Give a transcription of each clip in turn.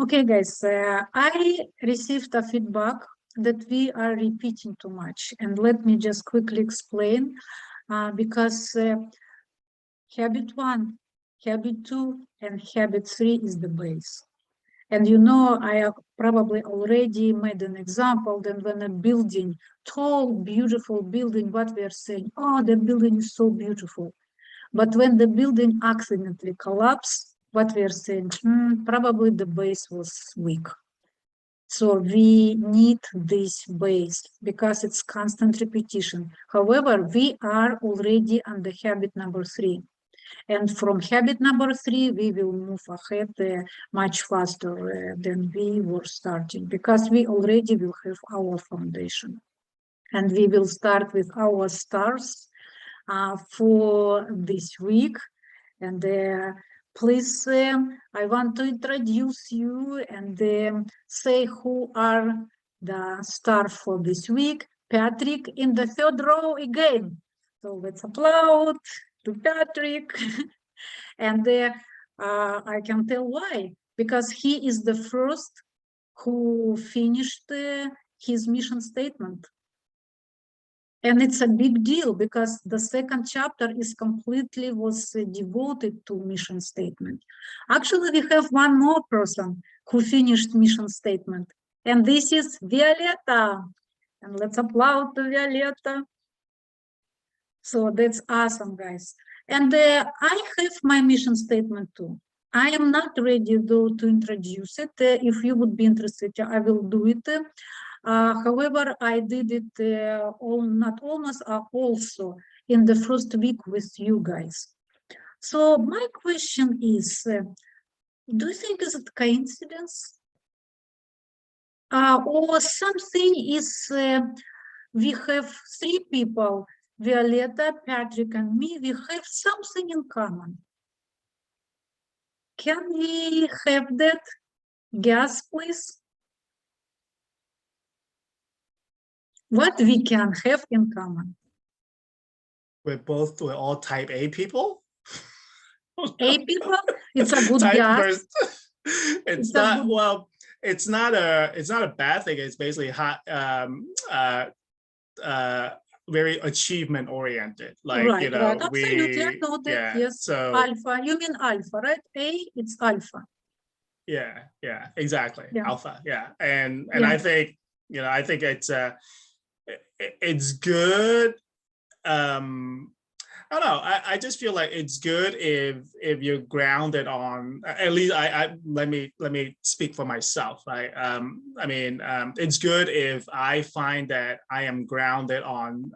Okay, guys, I received a feedback that we are repeating too much. And let me just quickly explain, because habit 1, habit 2, and habit 3 is the base. And you know, I have probably already made an example that when a building, tall, beautiful building, what we are saying, oh, the building is so beautiful. But when the building accidentally collapsed, what we are saying, probably the base was weak. So we need this base because it's constant repetition. However, we are already on the habit number 3. And from habit number 3, we will move ahead much faster than we were starting because we already will have our foundation. And we will start with our stars for this week. And please, I want to introduce you and say who are the stars for this week. Patrick in the third row again. So let's applaud to Patrick. And I can tell why. Because he is the first who finished his mission statement. And it's a big deal because the second chapter is completely was devoted to mission statement. Actually, we have one more person who finished mission statement, and this is Violeta. And let's applaud to Violeta. So that's awesome, guys. And I have my mission statement too. I am not ready though to introduce it. If you would be interested, I will do it. However, I did it also in the first week with you guys. So my question is, do you think is it coincidence? Or something is, we have 3 people, Violeta, Patrick, and me, we have something in common. Can we have that? Guess, please. What we can have in common? We're all type A people. A people? It's a good type guess. It's not well. It's not a bad thing. It's basically very achievement oriented. Like right, you know, right. Absolutely, I know that. Yeah, yes. so Alpha. You mean alpha, right? A, it's alpha. Yeah, exactly. Yeah. Alpha. Yeah, and I think I think it's good. I don't know. I just feel like it's good if you're grounded on, at least let me speak for myself. Right. I mean, it's good if I find that I am grounded on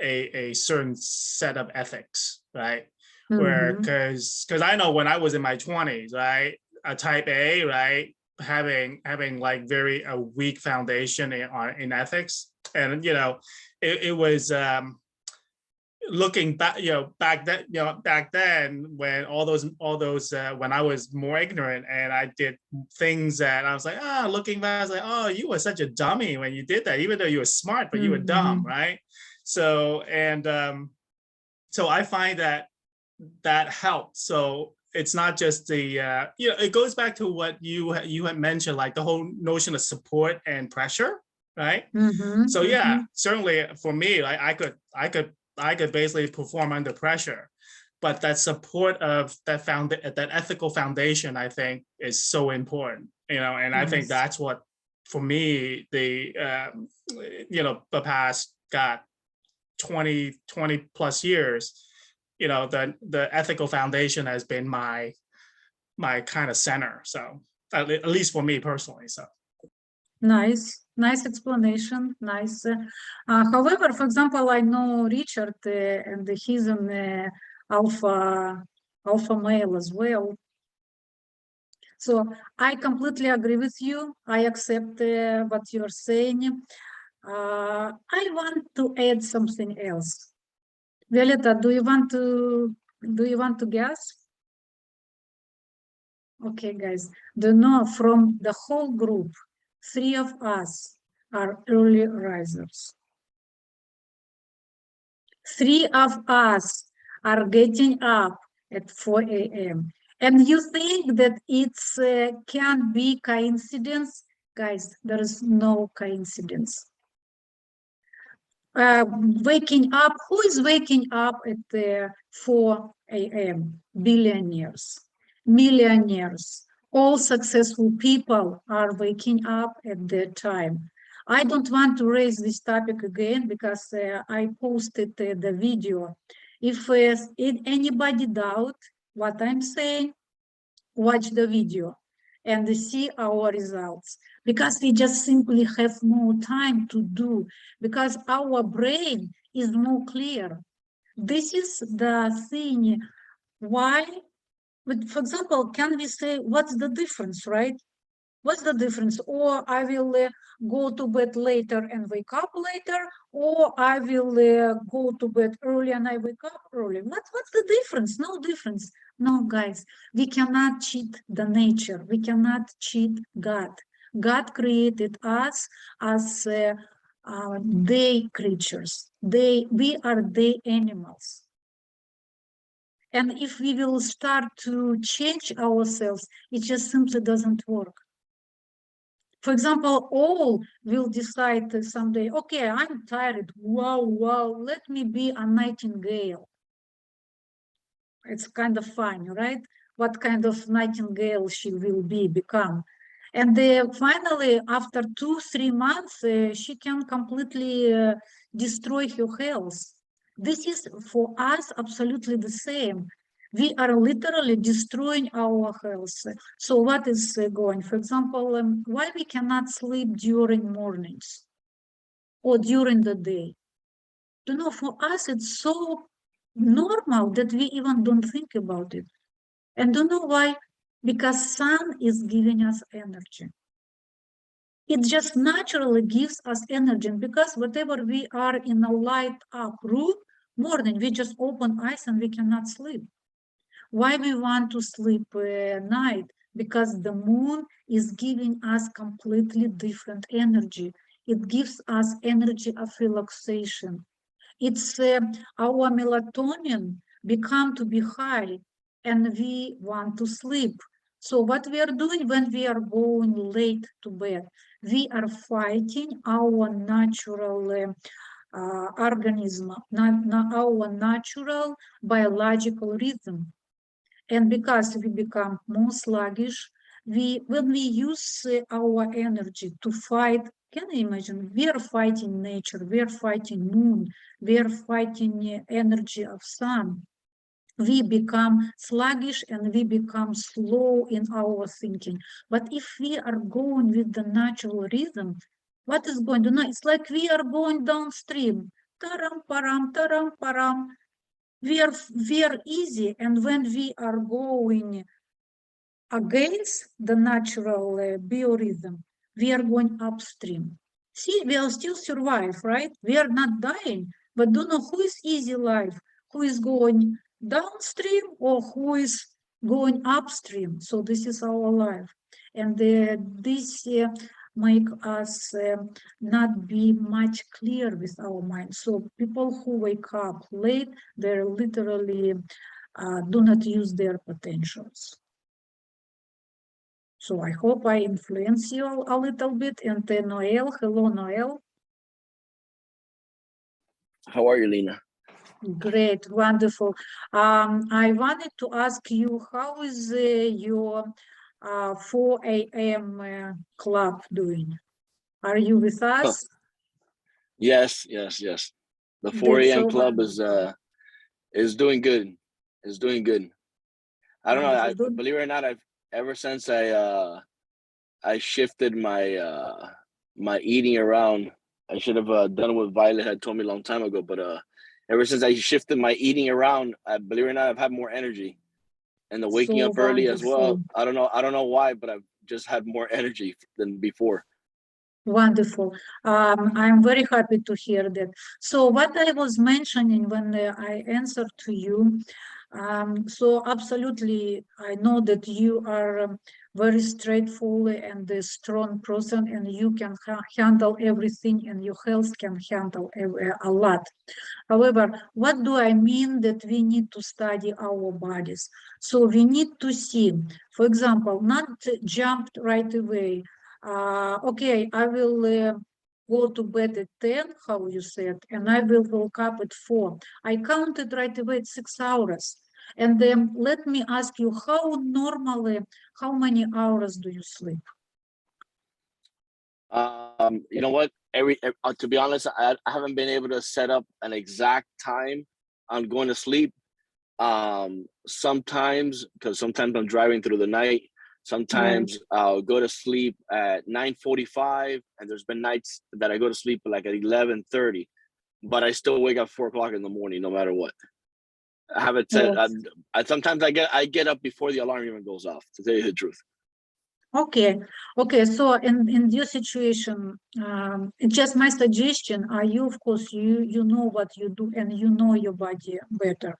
a certain set of ethics, right? Where because I know when I was in my 20s, right, a type A, right, having like very a weak foundation in ethics, and it was looking back, back then when all those when I was more ignorant and I did things that I was like, looking back, I was like, oh, you were such a dummy when you did that, even though you were smart, but you were dumb, right? So so I find that helped. So it's not just the it goes back to what you had mentioned, like the whole notion of support and pressure, right? So yeah, certainly for me, like I could basically perform under pressure, but that support of that ethical foundation, I think, is so important, and I think that's what, for me, the past 20 plus years, the ethical foundation has been my kind of center. So at least for me personally. So nice explanation. Nice. However, for example, I know Richard, and he's an alpha male as well. So I completely agree with you. I accept what you're saying. I want to add something else. Violeta, do you want to guess? Okay, guys. Do you know, from the whole group, 3 of us are early risers. 3 of us are getting up at 4 a.m. And you think that it's can be coincidence? Guys, there is no coincidence. Waking up, who is waking up at 4 a.m.? Billionaires, millionaires, all successful people are waking up at that time. I don't want to raise this topic again because I posted the video. If anybody doubt what I'm saying, watch the video and see our results, because we just simply have more time to do, because our brain is more clear. This is the thing why, but for example, can we say what's the difference, right? What's the difference? Or I will go to bed later and wake up later, or I will go to bed early and I wake up early. What's the difference? No difference. No, guys, we cannot cheat the nature. We cannot cheat God. God created us as day creatures. We are day animals. And if we will start to change ourselves, it just simply doesn't work. For example, all will decide someday, okay, I'm tired. Wow, let me be a nightingale. It's kind of fun, right? What kind of nightingale she will become. And finally, after 2-3 months, she can completely destroy her health. This is for us absolutely the same. We are literally destroying our health. So what is going? For example, why we cannot sleep during mornings or during the day? You know, for us, it's so normal that we even don't think about it. And don't know why? Because sun is giving us energy. It just naturally gives us energy, because whatever we are in a light up room, morning, we just open eyes and we cannot sleep. Why we want to sleep night? Because the moon is giving us completely different energy. It gives us energy of relaxation. It's our melatonin become to be high and we want to sleep. So what we are doing when we are going late to bed, we are fighting our natural organism, our natural biological rhythm. And because we become more sluggish, when we use our energy to fight, can you imagine? We are fighting nature, we are fighting moon, we are fighting energy of sun. We become sluggish and we become slow in our thinking. But if we are going with the natural rhythm, what is going to know? It's like we are going downstream. Taram, param, taram, param. We are easy, and when we are going against the natural biorhythm, we are going upstream. See, we are still survive, right? We are not dying, but don't know who is easy life, who is going downstream or who is going upstream. So this is our life, and this make us not be much clear with our mind. So people who wake up late, they're literally do not use their potentials. So I hope I influence you a little bit. And Noel, hello, Noel. How are you, Lena? Great, wonderful. I wanted to ask you, how is your 4 a.m. club doing? Are you with us? Yes. The 4 That's a.m. so club wonderful. is doing good. Is doing good. I don't know. Wonderful. Believe it or not, I've ever since I shifted my my eating around. I should have done what Violet had told me a long time ago. But ever since I shifted my eating around, believe it or not, I've had more energy, and the waking So up early as well. wonderful. I don't know why, but I've just had more energy than before. Wonderful. I'm very happy to hear that. So what I was mentioning when I answered to you, So absolutely, I know that you are very straightforward and a strong person, and you can handle everything, and your health can handle a lot. However, what do I mean that we need to study our bodies? So we need to see, for example, not jump right away. Okay, I will go to bed at 10, how you said, and I will wake up at 4. I counted right away at 6 hours. And then let me ask you, how normally, how many hours do you sleep? You know what? To be honest, I haven't been able to set up an exact time on going to sleep. Sometimes, because sometimes I'm driving through the night. Sometimes I'll go to sleep at 9:45, and there's been nights that I go to sleep like at 11:30, but I still wake up 4 o'clock in the morning, no matter what. I haven't said. Yes. Sometimes I get up before the alarm even goes off. To tell you the truth. Okay, so in your situation, it's just my suggestion. You, of course, you know what you do and you know your body better.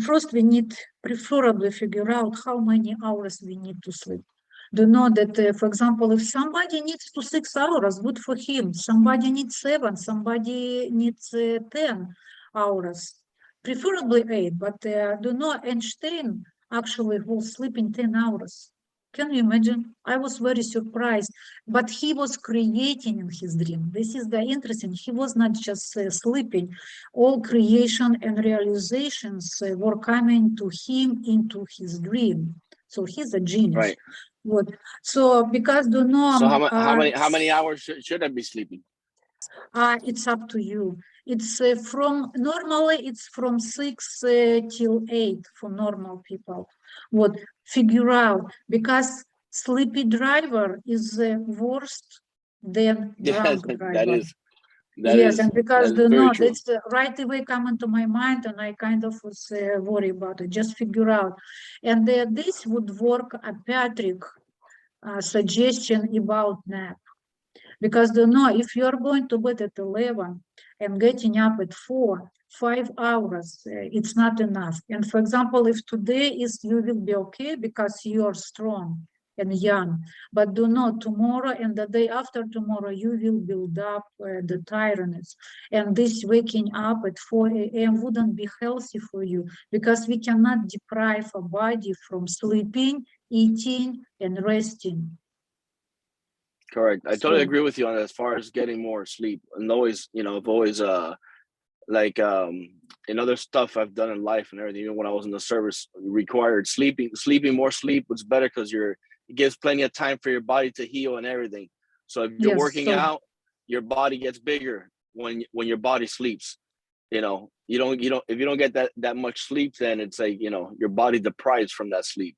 First, we need preferably figure out how many hours we need to sleep. Do know that, for example, if somebody needs 6 hours, good for him. Somebody needs 7, somebody needs 10 hours, preferably 8. But do know Einstein actually was sleeping 10 hours. Can you imagine? I was very surprised, but he was creating in his dream. This is the interesting. He was not just sleeping. All creation and realizations were coming to him into his dream. So he's a genius. Right. What? So because do know. So how many hours should I be sleeping? It's up to you. It's normally it's from 6 till 8 for normal people. What figure out, because sleepy driver is worst than drunk driver. That is Yes, and because very true. that's right away come into my mind, and I kind of was worried about it. Just figure out, and this would work. Patrick suggestion about nap. Because if you are going to bed at 11 and getting up at 4, 5 hours, it's not enough. And for example, if today is, you will be okay because you are strong and young, but tomorrow and the day after tomorrow, you will build up the tiredness. And this waking up at 4 a.m. wouldn't be healthy for you, because we cannot deprive a body from sleeping, eating, and resting. Correct. I totally agree with you on as far as getting more sleep. And always, I've always like in other stuff I've done in life and everything, even when I was in the service, required sleeping more sleep was better, because it gives plenty of time for your body to heal and everything. So if you're working out, your body gets bigger when your body sleeps. You don't if you don't get that much sleep, then it's like, your body deprives from that sleep.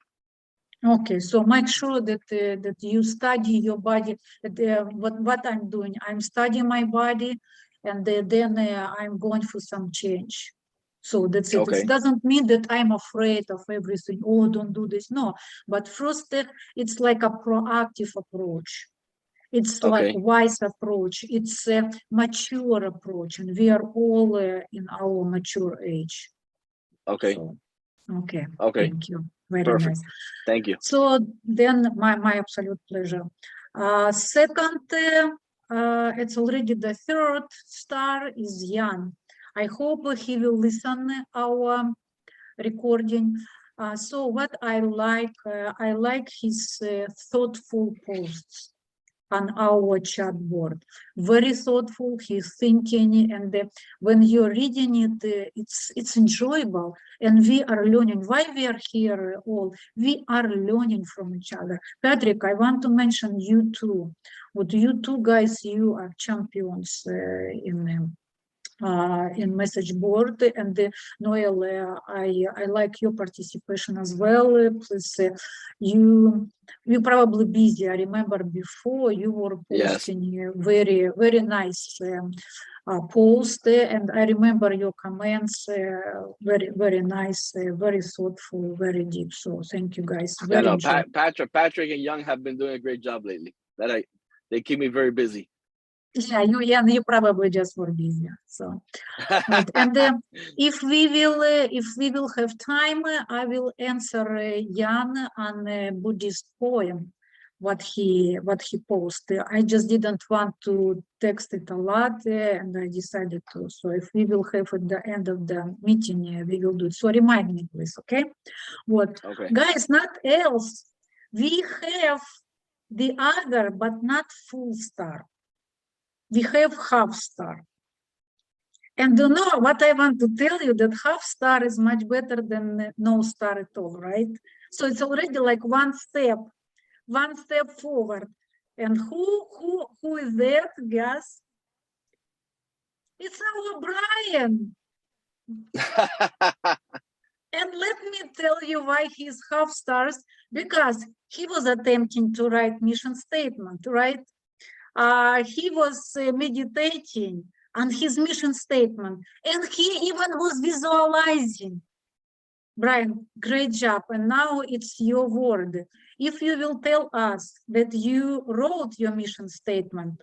Okay, so make sure that that you study your body. What I'm doing, I'm studying my body, and then I'm going for some change. So that's it. Okay. It doesn't mean that I'm afraid of everything. Oh, don't do this. No, but first step, it's like a proactive approach. It's like a wise approach. It's a mature approach, and we are all in our mature age. Okay. So, okay. Okay. Thank you. Very Perfect. nice. Thank you. So then my absolute pleasure. Second, it's already the third star is Jan. I hope he will listen our recording. So what I like his thoughtful posts on our chat board. Very thoughtful, he's thinking, and when you're reading it, it's enjoyable, and we are learning. Why we are here all? We are learning from each other. Patrick, I want to mention you too. What you two guys, you are champions in message board, and Noel, I like your participation as well. Please, you probably busy. I remember before you were posting very very nice post, and I remember your comments, very very nice, very thoughtful, very deep. So thank you guys. Patrick and Young have been doing a great job lately. They keep me very busy. Yeah, you probably just were busy. So, right. And if we will have time, I will answer Jan on a Buddhist poem, what he posted. I just didn't want to text it a lot, and I decided to. So if we will have at the end of the meeting, we will do it. So remind me, please, okay? What, Okay. guys? Not else. We have the other, but not full star. We have half star. And you know what I want to tell you, that half star is much better than no star at all, right? So it's already like one step forward. And who is that? Guess. It's our Brian. And let me tell you why he's half stars, because he was attempting to write mission statement, right? He was meditating on his mission statement, and he even was visualizing. Brian, great job. And now it's your word. If you will tell us that you wrote your mission statement,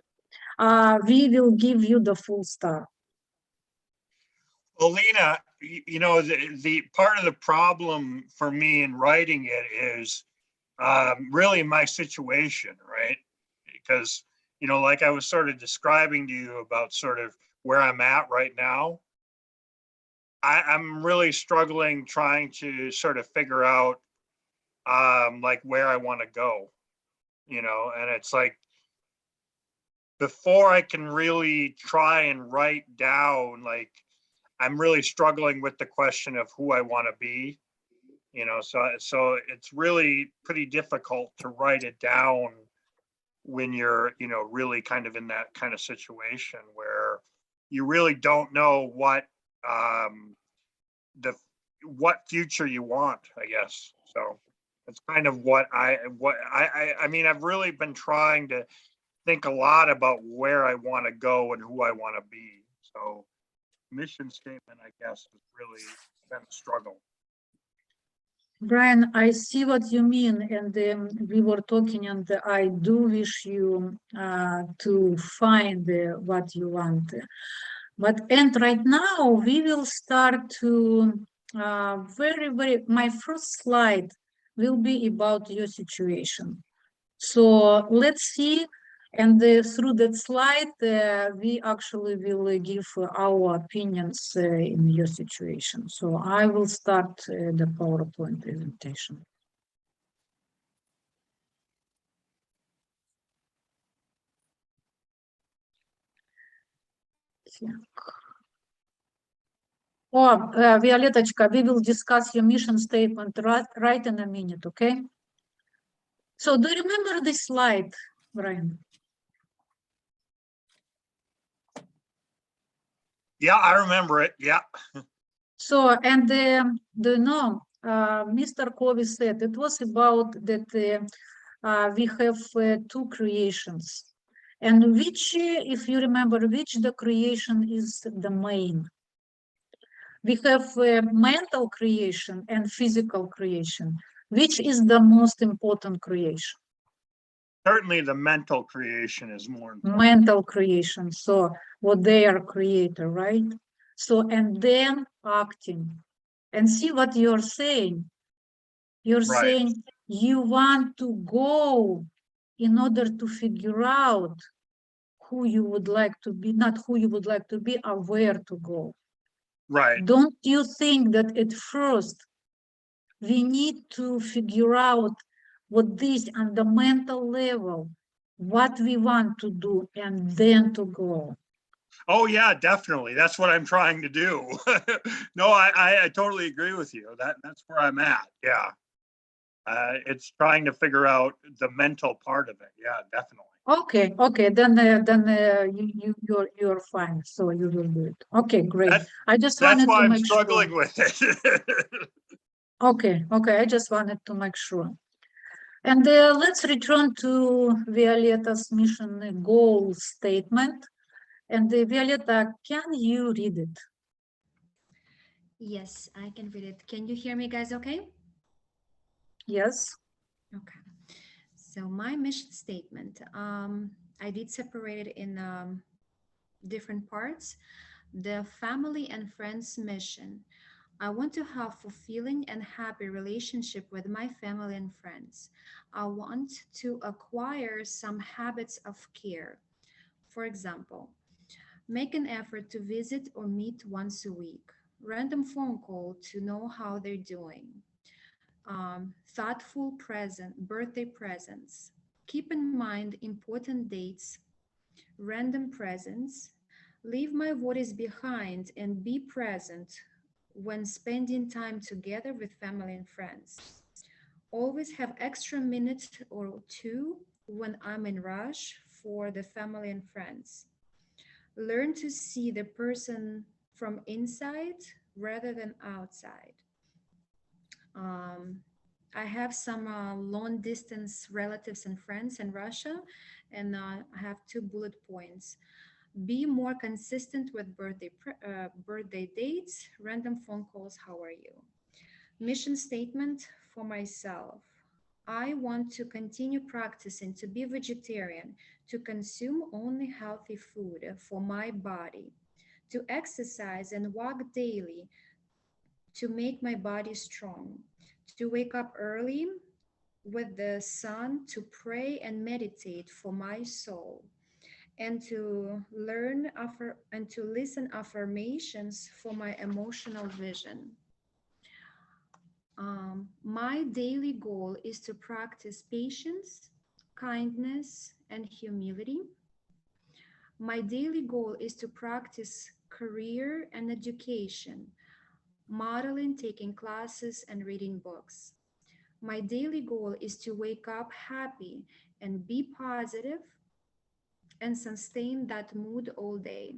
we will give you the full star. Well, Lena, you know, the part of the problem for me in writing it is really my situation, right? Because, you know, like I was sort of describing to you about sort of where I'm at right now, I'm really struggling trying to sort of figure out like where I want to go, you know, and it's like before I can really try and write down, like, I'm really struggling with the question of who I want to be, you know, so it's really pretty difficult to write it down when you're, you know, really kind of in that kind of situation where you really don't know what future you want, I guess. So it's kind of what I mean, I've really been trying to think a lot about where I want to go and who I want to be. So mission statement, I guess, has really been a struggle. Brian, I see what you mean, and we were talking, and I do wish you to find what you want. And right now we will start to my first slide will be about your situation. So let's see. And through that slide, we actually will give our opinions in your situation. So I will start the PowerPoint presentation. Oh, Violetочка, we will discuss your mission statement right in a minute, okay? So do you remember this slide, Brian? Yeah, I remember it. Yeah. So, and do you know, Mr. Covey said it was about that we have two creations. And which, if you remember, which the creation is the main. We have mental creation and physical creation. Which is the most important creation? Certainly the mental creation is more important. Mental creation. So what they are creator, right? So, and then acting. And see what you're saying. You're saying you want to go in order to figure out who you would like to be, not who you would like to be, or where to go. Right. Don't you think that at first we need to figure out what this on the mental level, what we want to do, and then to go? Oh yeah, definitely. That's what I'm trying to do. No, I totally agree with you. That's where I'm at. Yeah. It's trying to figure out the mental part of it. Yeah, definitely. Okay. Then you're fine. So you will do it. Okay, great. I just wanted That's why to I'm make struggling sure. with it. Okay. I just wanted to make sure. And let's return to Violetta's mission goal statement. And Violetta, can you read it? Yes, I can read it. Can you hear me, guys? Okay. Yes. Okay. So my mission statement, I did separate it in different parts. The family and friends mission. I want to have fulfilling and happy relationship with my family and friends. I want to acquire some habits of care. For example, make an effort to visit or meet once a week. Random phone call to know how they're doing. Thoughtful birthday presents. Keep in mind important dates, random presents. Leave my worries behind and be present when spending time together with family and friends. Always have extra minute or two when I'm in rush for the family and friends. Learn to see the person from inside rather than outside. Um, I have some long distance relatives and friends in Russia, and I have 2 bullet points. Be more consistent with birthday dates, random phone calls, how are you? Mission statement for myself. I want to continue practicing to be vegetarian, to consume only healthy food for my body, to exercise and walk daily to make my body strong, to wake up early with the sun to pray and meditate for my soul, and to and to listen affirmations for my emotional vision. My daily goal is to practice patience, kindness, and humility. My daily goal is to practice career and education, modeling, taking classes, and reading books. My daily goal is to wake up happy and be positive and sustain that mood all day.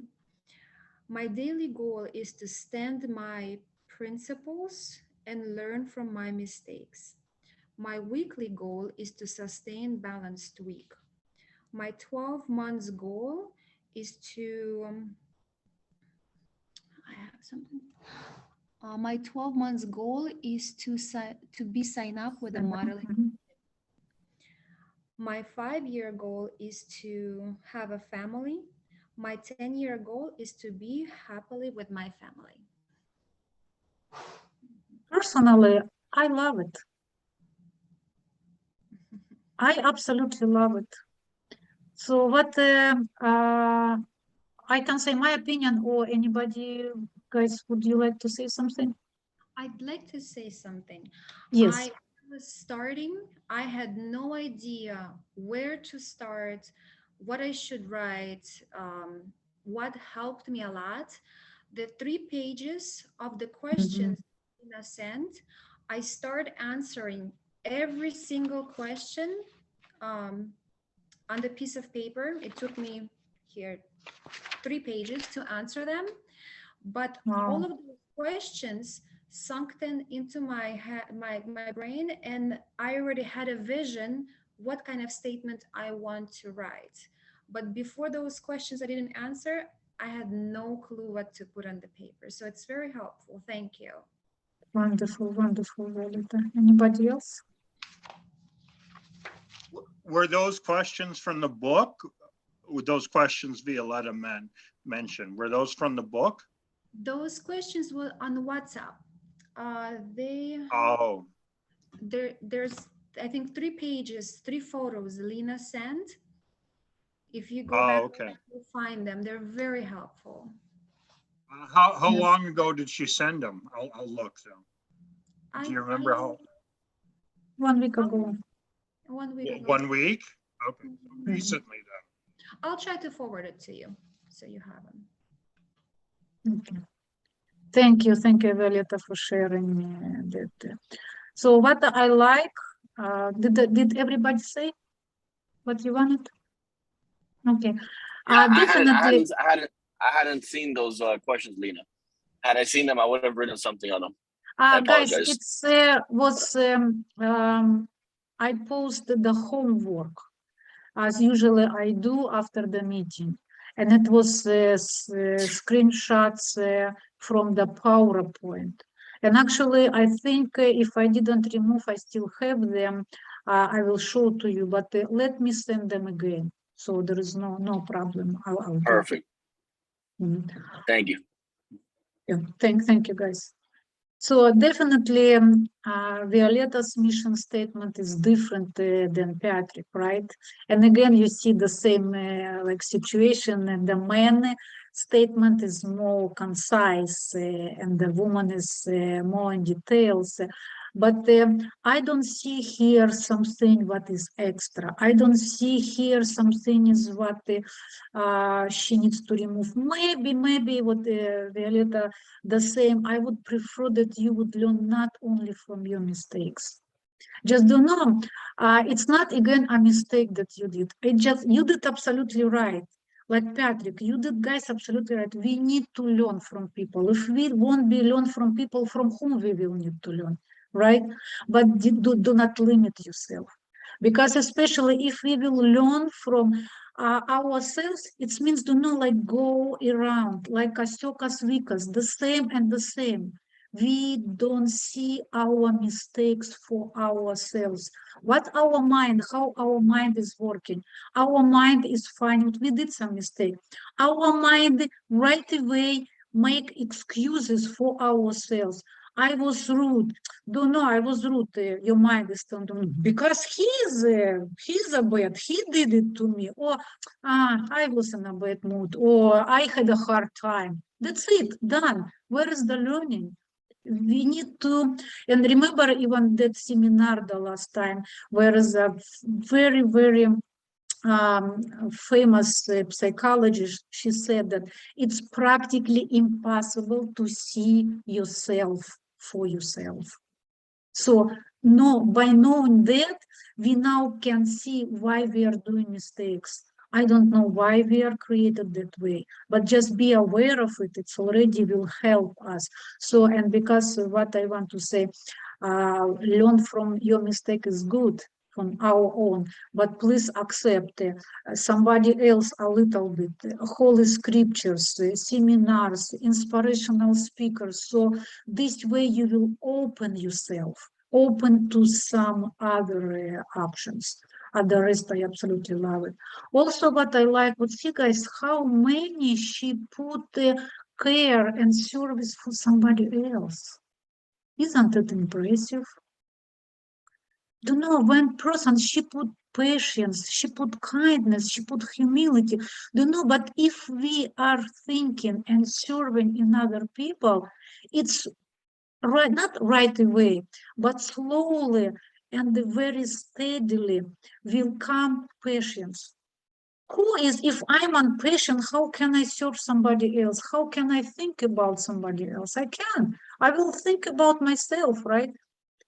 My daily goal is to stand my principles and learn from my mistakes. My weekly goal is to sustain balanced week. My 12 months goal is to, I have something. My 12 months goal is to sign up with a modeling. Mhm. My 5-year goal is to have a family. My 10-year goal is to be happily with my family. Personally, I love it. I absolutely love it. So what I can say my opinion, or anybody, guys, would you like to say something? I'd like to say something. Yes. I was starting, I had no idea where to start, what I should write. What helped me a lot, the 3 pages of the questions Ina sent, I start answering every single question on the piece of paper. It took me here 3 pages to answer them, but all Wow. of those questions sunk in into my brain, and I already had a vision what kind of statement I want to write. But before those questions I didn't answer, I had no clue what to put on the paper. So it's very helpful. Thank you. Wonderful, wonderful, Violeta. Anybody else? Were those questions from the book? With those questions Violeta mentioned, were those from the book? Those questions were on WhatsApp. Oh, There's I think 3 pages, 3 photos Lena sent. If you go oh, back, okay. you'll find them. They're very helpful. How Yes. long ago did she send them? I'll look though. Do you remember how? 1 week ago. 1 week ago. 1 week? Okay, so Mhm. recently then. I'll try to forward it to you so you have them. Okay. Thank you, Violeta, for sharing that. So what I like, did everybody say what you wanted? Okay. Yeah, Definitely. I hadn't seen those questions, Lena. Had I seen them, I would have written something on them. I Guys, apologize. it's I posted the homework as usually I do after the meeting, and it was screenshots from the PowerPoint. And actually, I think if I didn't remove, I still have them. I will show to you, but let me send them again So there is no problem. I'll do it. Perfect. Mhm. Thank you. Yeah, thank you, guys. So definitely, Violetta's mission statement is different than Patrick, right? And again, you see the same like situation, and the man statement is more concise, and the woman is more in details. But I don't see here something what is extra. I don't see here something is what she needs to remove. Maybe what Violetta the same. I would prefer that you would learn not only from your mistakes. Just do know, it's not again a mistake that you did. You did absolutely right. Like Patrick, you did, guys, absolutely right. We need to learn from people. If we won't be learn from people, from whom we will need to learn, right? But do not limit yourself. Because especially if we will learn from ourselves, it means do not like go around like Asiokas Vikas, the same and the same. We don't see our mistakes for ourselves. What our mind, how our mind is working. Our mind is finding we did some mistake. Our mind right away make excuses for ourselves. I was rude. Don't know, I was rude. Your mind is telling me because he's a bad. He did it to me. Or I was in a bad mood. Or I had a hard time. That's it. Done. Where is the learning? We need to, and remember even that seminar the last time, where is a very famous psychologist, she said that it's practically impossible to see yourself for yourself. So by knowing that, we now can see why we are doing mistakes. I don't know why we are created that way, but just be aware of it. It's already will help us. So, and because what I want to say, learn from your mistake is good from our own, but please accept somebody else a little bit, holy scriptures, seminars, inspirational speakers. So this way you will open yourself, open to some other options. The rest I absolutely love it. Also, what I like, would see guys, how many she put care and service for somebody else. Isn't it impressive? Don't know, when person, she put patience, she put kindness, she put humility. Don't know, but if we are thinking and serving in other people, it's right, not right away, but slowly and very steadily will come patience. Who is, if I'm impatient, how can I serve somebody else? How can I think about somebody else? I can. I will think about myself, right?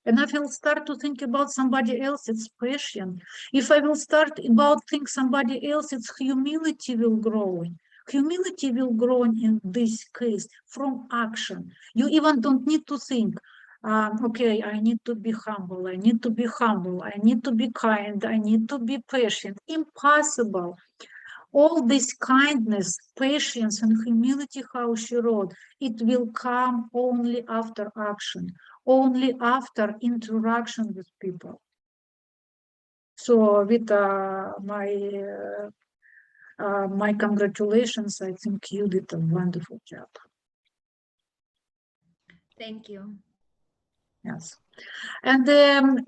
And if I will start to think about somebody else, it's passion. If I will start about think somebody else, it's humility will grow. Humility will grow in this case from action. You even don't need to think, okay, I need to be humble, I need to be humble, I need to be kind, I need to be patient. Impossible. All this kindness, patience, and humility, how she wrote, it will come only after action, only after interaction with people. So with my congratulations, I think you did a wonderful job. Thank you. Yes. And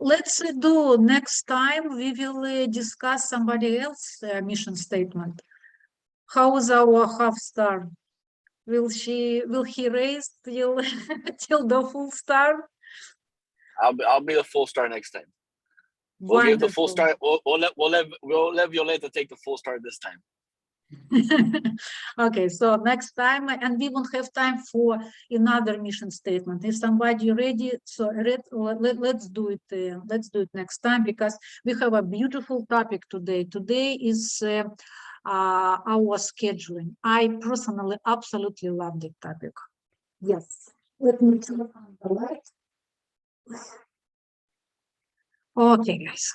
let's do next time, we will discuss somebody else's mission statement. How is our half star? Will he raise till till the full star? I'll be the full star next time. We'll give the full Wonderful. star. We'll let Violetta take the full star this time. Okay, so next time, and we won't have time for another mission statement. If somebody ready, so let's do it. Let's do it next time, because we have a beautiful topic today. Today is our scheduling. I personally absolutely love the topic. Yes. Let me turn on the light. Okay, guys.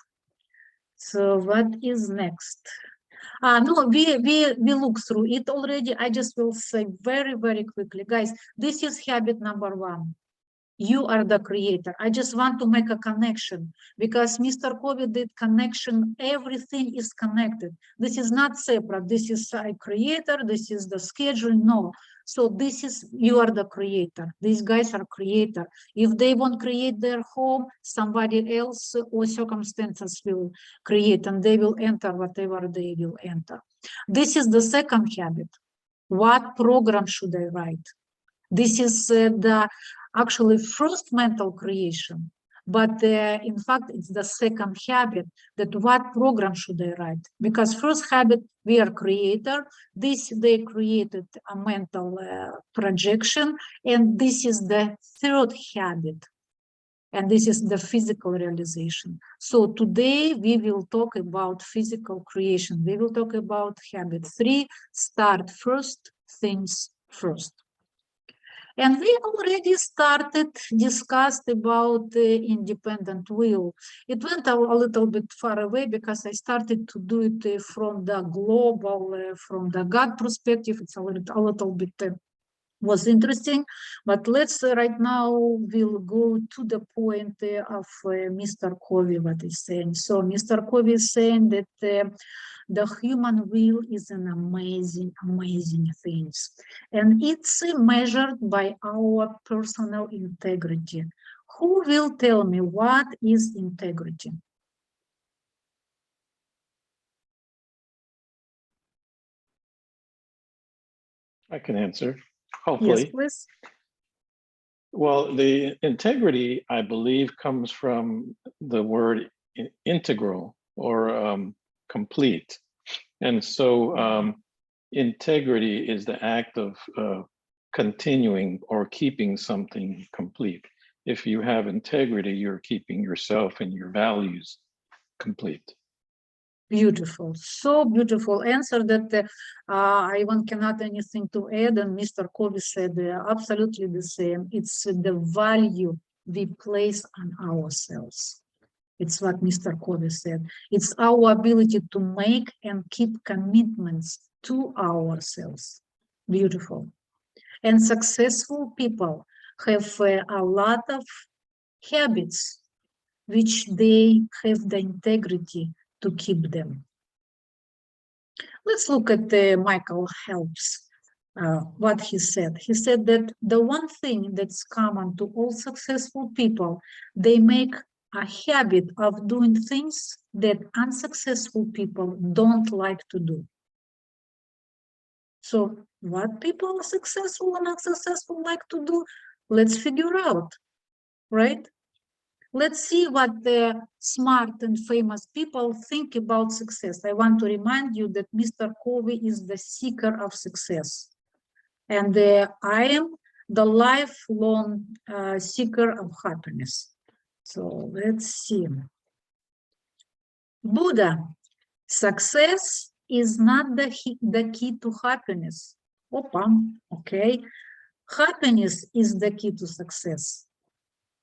So what is next? No, we look through it already. I just will say very quickly, guys, this is habit number 1. You are the creator. I just want to make a connection because Mr. Covey did connection. Everything is connected. This is not separate. This is a creator. This is the schedule. No. So this is, you are the creator. These guys are creator. If they won't create their home, somebody else or circumstances will create, and they will enter whatever they will enter. This is the second habit. What program should I write? This is the actually first mental creation, but in fact, it's the second habit, that what program should I write? Because first habit, we are creator. This, they created a mental projection, and this is the third habit. And this is the physical realization. So today we will talk about physical creation. We will talk about habit 3, start first, things first. And we already started, discussed about the independent will. It went a little bit far away because I started to do it from the global, from the God perspective. It's a little bit was interesting, but let's right now we'll go to the point of Mr. Covey, what he's saying. So Mr. Covey is saying that the human will is an amazing, amazing thing. And it's measured by our personal integrity. Who will tell me what is integrity? I can answer, hopefully. Yes, please. Well, the integrity, I believe, comes from the word integral or complete. And so integrity is the act of continuing or keeping something complete. If you have integrity, you're keeping yourself and your values complete. Beautiful, so beautiful answer that I even cannot anything to add, and Mr. Covey said absolutely the same. It's the value we place on ourselves. It's what Mr. Covey said. It's our ability to make and keep commitments to ourselves. Beautiful. And successful people have a lot of habits which they have the integrity to keep them. Let's look at Michael Helps, what he said. He said that the one thing that's common to all successful people, they make a habit of doing things that unsuccessful people don't like to do. So what people are successful and unsuccessful like to do, let's figure out, right? Let's see what the smart and famous people think about success. I want to remind you that Mr. Covey is the seeker of success. And I am the lifelong seeker of happiness. So let's see. Buddha, success is not the key to happiness. Opa, okay. Happiness is the key to success.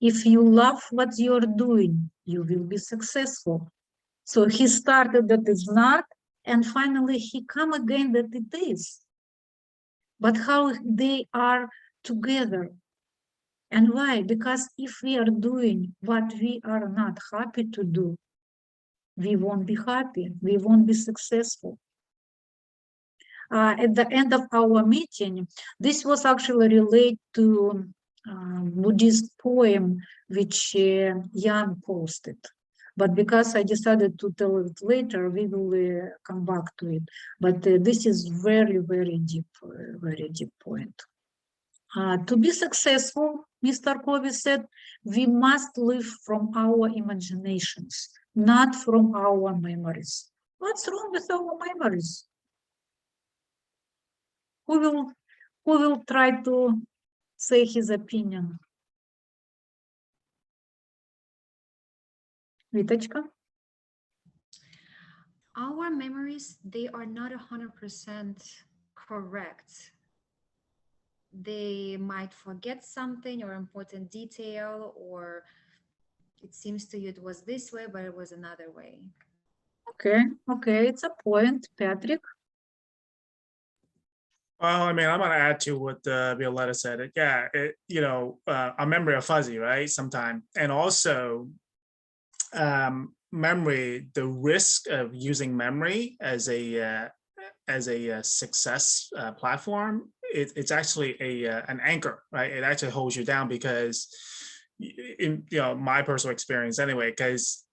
If you love what you're doing, you will be successful. So he started that it's not, and finally he come again that it is. But how they are together. And why? Because if we are doing what we are not happy to do, we won't be happy, we won't be successful. At the end of our meeting, this was actually related to Buddhist poem which Jan posted. But because I decided to tell it later, we will come back to it. But this is very, very deep point. To be successful, Mr. Covey said, we must live from our imaginations, not from our memories. What's wrong with our memories? Who will try to say his opinion? Vitachka? Our memories, they are not 100% correct. They might forget something or important detail, or it seems to you it was this way, but it was another way. Okay, it's a point. Patrick? Well, I mean, I'm gonna add to what Violetta said. Yeah, our memory are fuzzy, right? Sometimes, and also memory. The risk of using memory as a success platform, it's actually an anchor, right? It actually holds you down because, in my personal experience anyway, because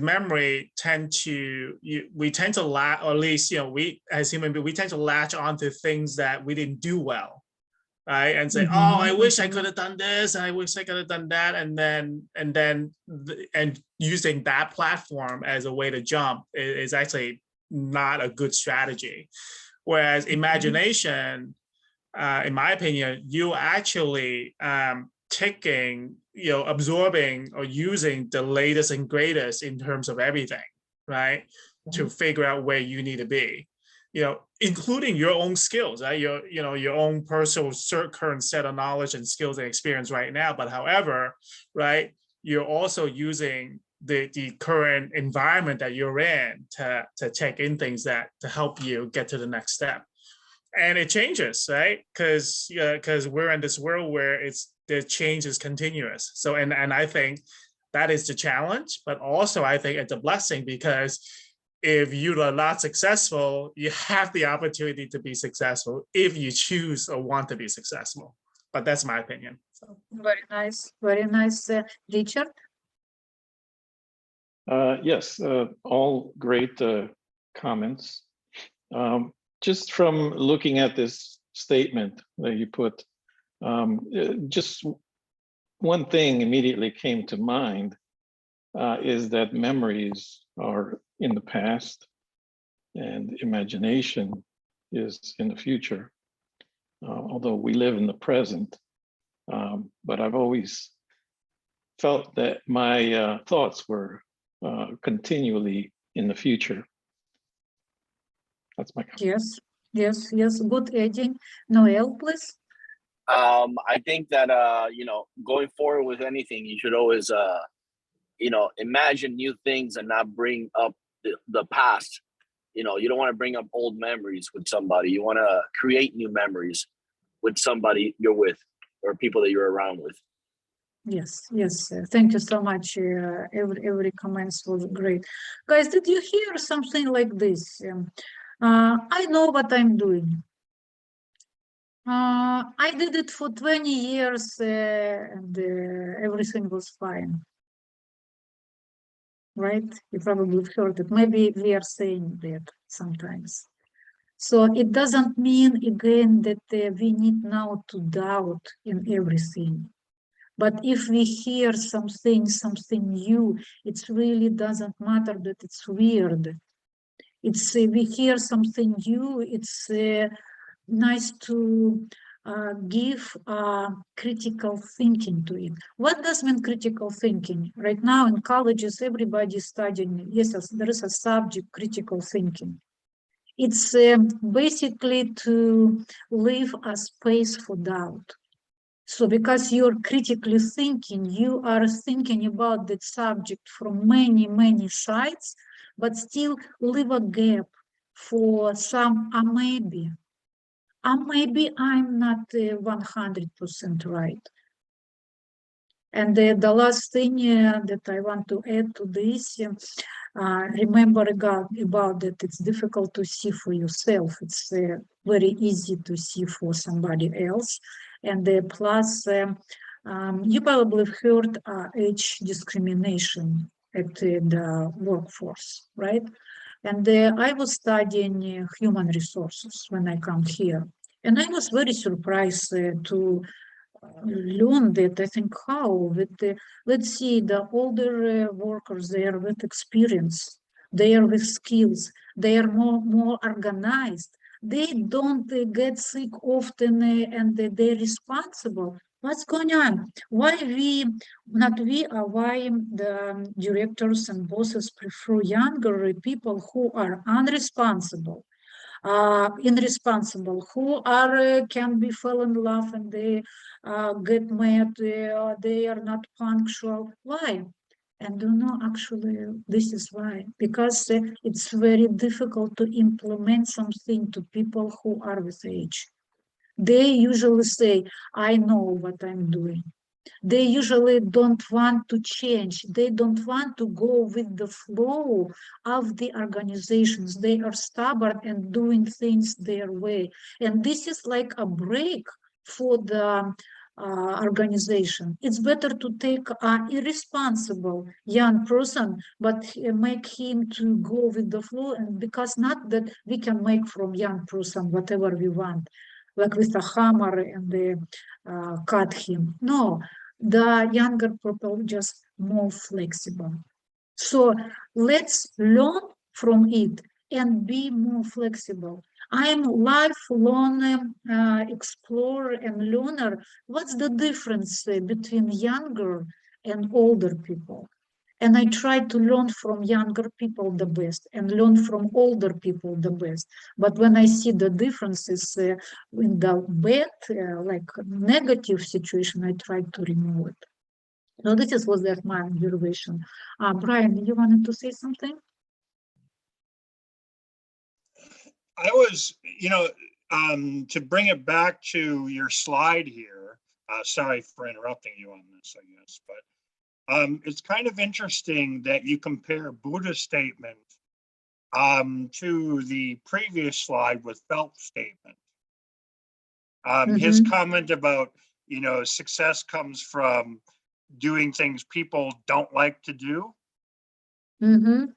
memory we tend to latch, or at least we as human beings, we tend to latch onto things that we didn't do well, right? And say, oh, I wish I could have done this, and I wish I could have done that, and using that platform as a way to jump is actually not a good strategy. Whereas imagination, in my opinion, you actually taking, absorbing or using the latest and greatest in terms of everything, right? To figure out where you need to be, including your own skills, right? Your own personal current set of knowledge and skills and experience right now. But however, right, you're also using the current environment that you're in to take in things that to help you get to the next step. And it changes, right? Because we're in this world where the change is continuous. So and I think that is the challenge, but also I think it's a blessing, because if you are not successful, you have the opportunity to be successful if you choose or want to be successful. But that's my opinion. So. Very nice, Richard. Yes, all great comments. Just from looking at this statement that you put, just one thing immediately came to mind, is that memories are in the past and imagination is in the future. Although we live in the present, but I've always felt that my thoughts were continually in the future. That's my comment. Yes. Good adding. Noel, please. I think that going forward with anything, you should always imagine new things and not bring up the past. You don't want to bring up old memories with somebody. You want to create new memories with somebody you're with or people that you're around with. Yes. Thank you so much. Every comments was great. Guys, did you hear something like this? I know what I'm doing. I did it for 20 years and everything was fine. Right? You probably heard it. Maybe we are saying that sometimes. So it doesn't mean, again, that we need now to doubt in everything. But if we hear something new, it really doesn't matter that it's weird. It's we hear something new. It's nice to give critical thinking to it. What does mean critical thinking? Right now in colleges, everybody is studying. Yes, there is a subject, critical thinking. It's basically to leave a space for doubt. So because you're critically thinking, you are thinking about that subject from many, many sides, but still leave a gap for some maybe. Maybe I'm not 100% right. And the last thing that I want to add to this, remember about that it's difficult to see for yourself. It's very easy to see for somebody else. And plus, you probably have heard age discrimination at the workforce, right? And I was studying human resources when I come here. And I was very surprised to learn that. I think how with let's see, the older workers, they are with experience, they are with skills, they are more organized, they don't get sick often, and they're responsible. What's going on? Why why the directors and bosses prefer younger people who are unresponsible, irresponsible, who are can be fall in love and they get mad, they are not punctual. Why? And actually, this is why, because it's very difficult to implement something to people who are with age. They usually say, I know what I'm doing. They usually don't want to change. They don't want to go with the flow of the organizations. They are stubborn and doing things their way. And this is like a break for the organization. It's better to take an irresponsible young person, but make him to go with the flow. And because not that we can make from young person whatever we want, like with a hammer and cut him. No, the younger people just more flexible. So let's learn from it and be more flexible. I'm lifelong explorer and learner. What's the difference between younger and older people? And I try to learn from younger people the best and learn from older people the best. But when I see the differences in the bad, like negative situation, I try to remove it. So this was that my observation. Brian, you wanted to say something? I was, to bring it back to your slide here, sorry for interrupting you on this, I guess, but it's kind of interesting that you compare Buddha's statement to the previous slide with Phelps' statement. His comment about, success comes from doing things people don't like to do. And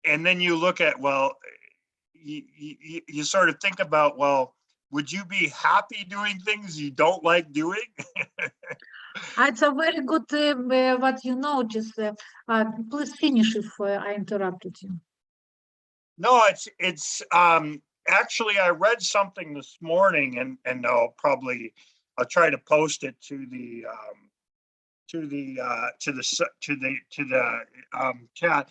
then you look at, well, you sort of think about, well, would you be happy doing things you don't like doing? It's a very good what you noticed. Please finish if I interrupted you. No, it's actually, I read something this morning, and I'll try to post it to the chat.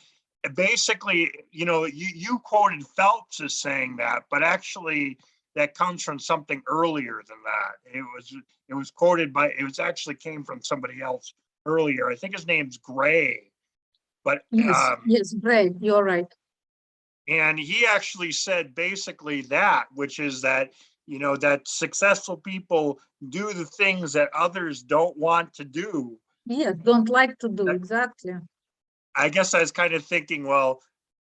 Basically, you quoted Phelps as saying that, but actually that comes from something earlier than that. It was actually came from somebody else earlier. I think his name's Gray. But yes, Gray, you're right. And he actually said basically that, which is that, that successful people do the things that others don't want to do. Yes, don't like to do, exactly. I guess I was kind of thinking, well,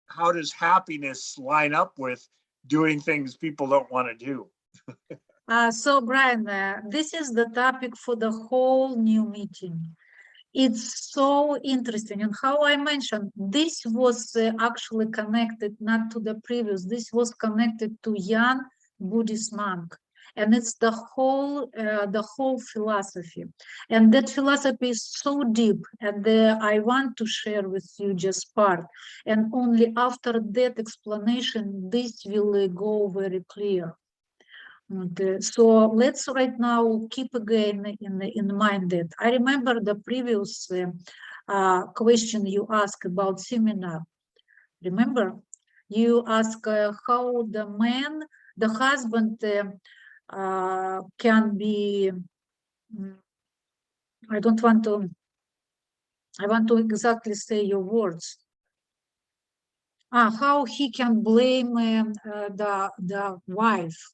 how does happiness line up with doing things people don't want to do? So Brian, this is the topic for the whole new meeting. It's so interesting, and how I mentioned, this was actually connected not to the previous, this was connected to young Buddhist monk, and it's the whole philosophy, and that philosophy is so deep, and I want to share with you just part, and only after that explanation this will go very clear. So let's right now keep again in mind that I remember the previous question you asked about seminar. Remember, you asked how the husband can be. I want to exactly say your words. How he can blame the wife.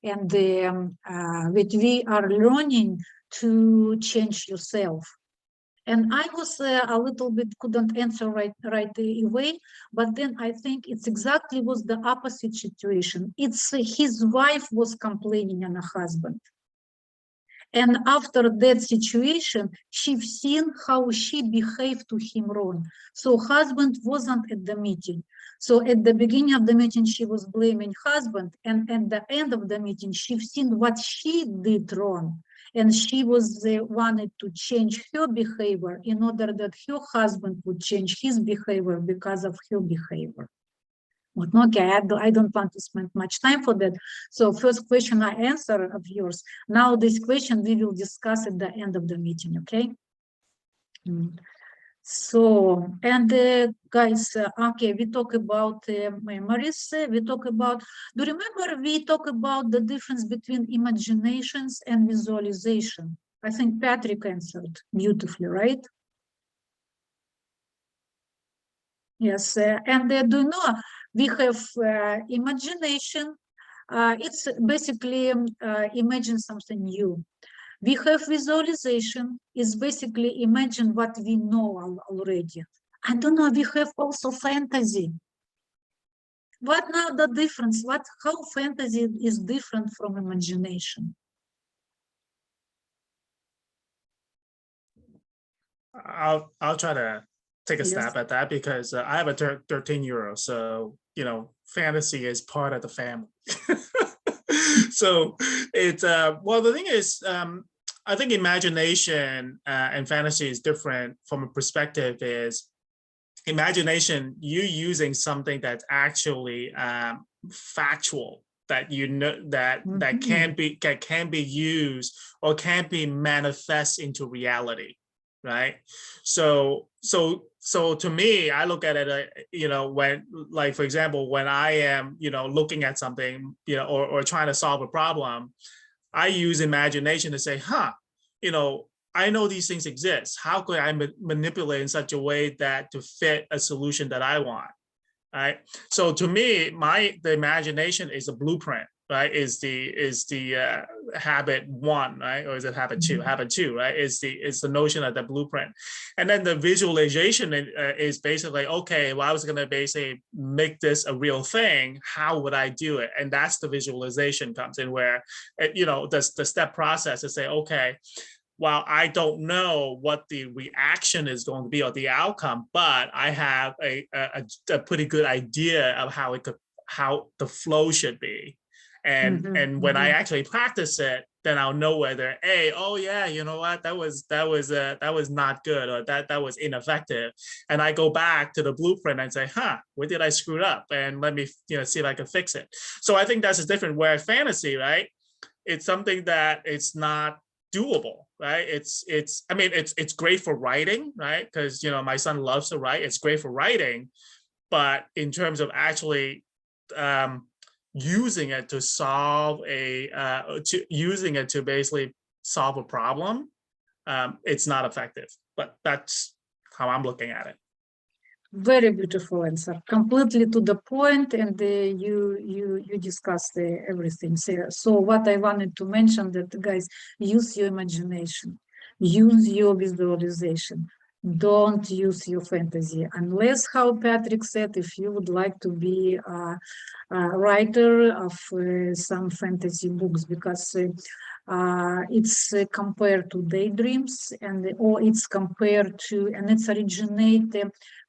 And that we are learning to change yourself. And I was a little bit couldn't answer right away, but then I think it's exactly was the opposite situation. It's his wife was complaining on her husband. And after that situation, she's seen how she behaved to him wrong. So husband wasn't at the meeting. So at the beginning of the meeting, she was blaming husband. And at the end of the meeting, she's seen what she did wrong. And she was wanted to change her behavior in order that her husband would change his behavior because of her behavior. Okay, I don't want to spend much time for that. So first question I answer of yours. Now this question we will discuss at the end of the meeting, okay? So, and guys, okay, we talk about memories. We talk about, do you remember we talk about the difference between imaginations and visualization? I think Patrick answered beautifully, right? Yes, and do you know, we have imagination, it's basically imagine something new. We have visualization, is basically imagine what we know already. I don't know, we have also fantasy. What now the difference? How fantasy is different from imagination? I'll try to take a Yes. stab at that because I have a 13-year-old, so fantasy is part of the family. So it's well, the thing is, I think imagination and fantasy is different from a perspective. Is imagination you using something that's actually factual, that that can be used or can be manifest into reality, right? So to me, I look at it, when, like, for example, when I am, looking at something, or trying to solve a problem, I use imagination to say, I know these things exist. How could I manipulate in such a way that to fit a solution that I want? Right. So to me, the imagination is a blueprint, right? Is the habit 1, right? Or is it habit 2? Habit 2, right? Is the notion of the blueprint. And then the visualization is basically, okay, well, I was going to basically make this a real thing. How would I do it? And that's the visualization comes in, where, the step process to say, okay, well, I don't know what the reaction is going to be or the outcome, but I have a pretty good idea of how the flow should be. And when I actually practice it, then I'll know whether, oh yeah, you know what, that was not good, or that was ineffective. And I go back to the blueprint and say, where did I screw it up? And let me, see if I can fix it. So I think that's a different, where fantasy, right? It's something that it's not doable, right? It's great for writing, right? Because my son loves to write. It's great for writing, but in terms of actually using it to solve to basically solve a problem, it's not effective. But that's how I'm looking at it. Very beautiful answer, completely to the point, and you discussed everything. So what I wanted to mention, that guys, use your imagination, use your visualization. Don't use your fantasy, unless, how Patrick said, if you would like to be a writer of some fantasy books, because it's compared to daydreams, or it's compared to, and it's